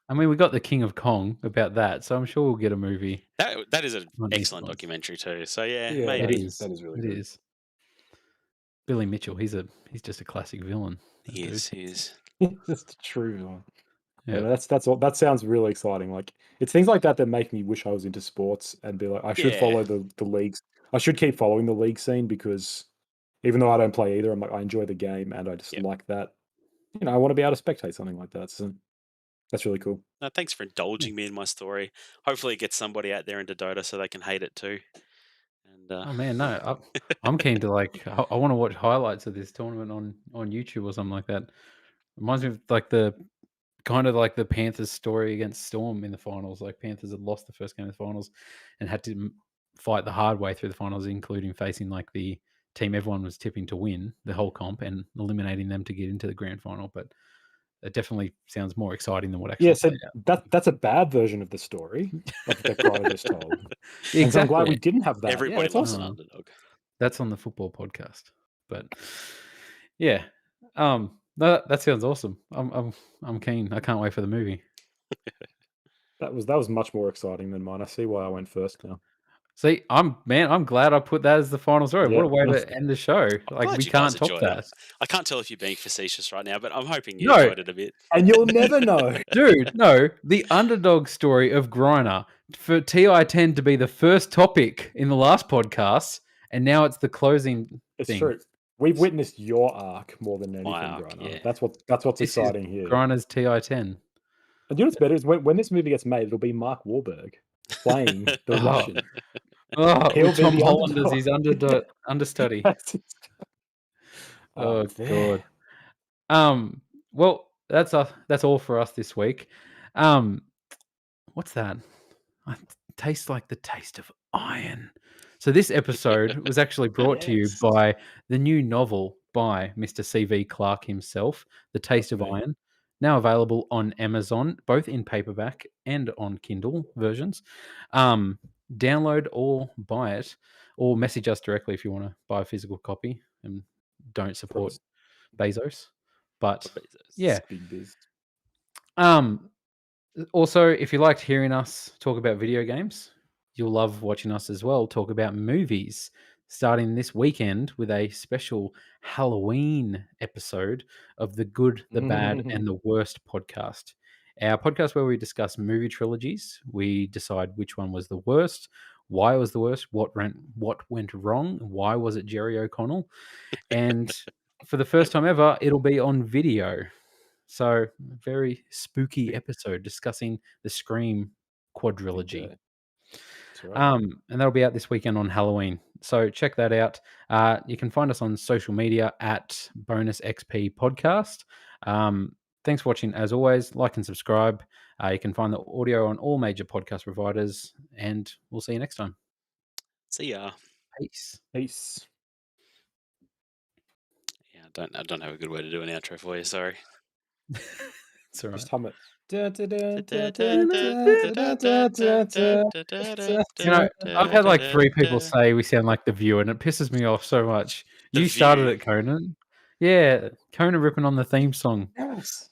I mean, we got the King of Kong about that, so I'm sure we'll get a movie. That is an on excellent esports. documentary too. So yeah, Yeah, maybe. that is really It good. is. Billy Mitchell, he's just a classic villain. that He dude. is. Just a true one. Yeah. Yeah, that's all. That sounds really exciting. Like it's things like that that make me wish I was into sports and be like, I should Yeah. follow the leagues. I should keep following the league scene because even though I don't play either, I'm like I enjoy the game and I just Yep. like that. You know, I want to be able to spectate something like that. So that's really cool. No, thanks for indulging me in my story. Hopefully, it gets somebody out there into Dota so they can hate it too. And Oh man, no, I'm keen to I want to watch highlights of this tournament on YouTube or something like that. Reminds me of like the kind of like the Panthers story against Storm in the finals. Like Panthers had lost the first game of the finals and had to fight the hard way through the finals, including facing like the team everyone was tipping to win the whole comp and eliminating them to get into the grand final. But it definitely sounds more exciting than what actually Yeah, so played out. that's a bad version of the story that Griner just told. Exactly. And so I'm glad we didn't have that. everybody Yeah, it's loves awesome. an underdog. That's on the football podcast. But yeah, that sounds awesome. I'm keen. I can't wait for the movie. That was much more exciting than mine. I see why I went first now. See, I'm glad I put that as the final story. Yeah. What a way to end the show. Like glad we you guys can't top enjoyed it. that. I can't tell if you're being facetious right now, but I'm hoping you No. enjoyed it a bit. And you'll never know. Dude, no, the underdog story of Griner for Ti10 to be the first topic in the last podcast, and now it's the closing It's thing. true. We've witnessed your arc more than anything, arc, Griner. yeah. That's what's This is exciting here. Griner's Ti10. And you know what's better is when this movie gets made, it'll be Mark Wahlberg playing the Oh. Russian. Oh, He'll with be Tom the Holland as underdog. his understudy. Oh, God. Well, that's all for us this week. What's that? I taste like the taste of iron. So this episode was actually brought to you Yes. by the new novel by Mr. C.V. Clarke himself, The Taste of That's me. Iron, now available on Amazon, both in paperback and on Kindle versions. Download or buy it, or message us directly if you want to buy a physical copy and don't support Bezos. But yeah. Big biz. Also, if you liked hearing us talk about video games, you'll love watching us as well talk about movies, starting this weekend with a special Halloween episode of the Good, the Bad, and the Worst podcast. Our podcast where we discuss movie trilogies. We decide which one was the worst, why it was the worst, what went wrong, why was it Jerry O'Connell, and for the first time ever, it'll be on video. So, very spooky episode discussing the Scream quadrilogy. That's right. And that'll be out this weekend on Halloween. So check that out. You can find us on social media at Bonus XP Podcast. Thanks for watching. As always, like and subscribe. You can find the audio on all major podcast providers, and we'll see you next time. See ya. Peace. Peace. Yeah, I don't have a good way to do an outro for you. Sorry. It's all right. Just hum it. You know, I've had like 3 people say we sound like The Viewer, and it pisses me off so much. The You started View. it, Conan. Yeah, Conan ripping on the theme song. Yes.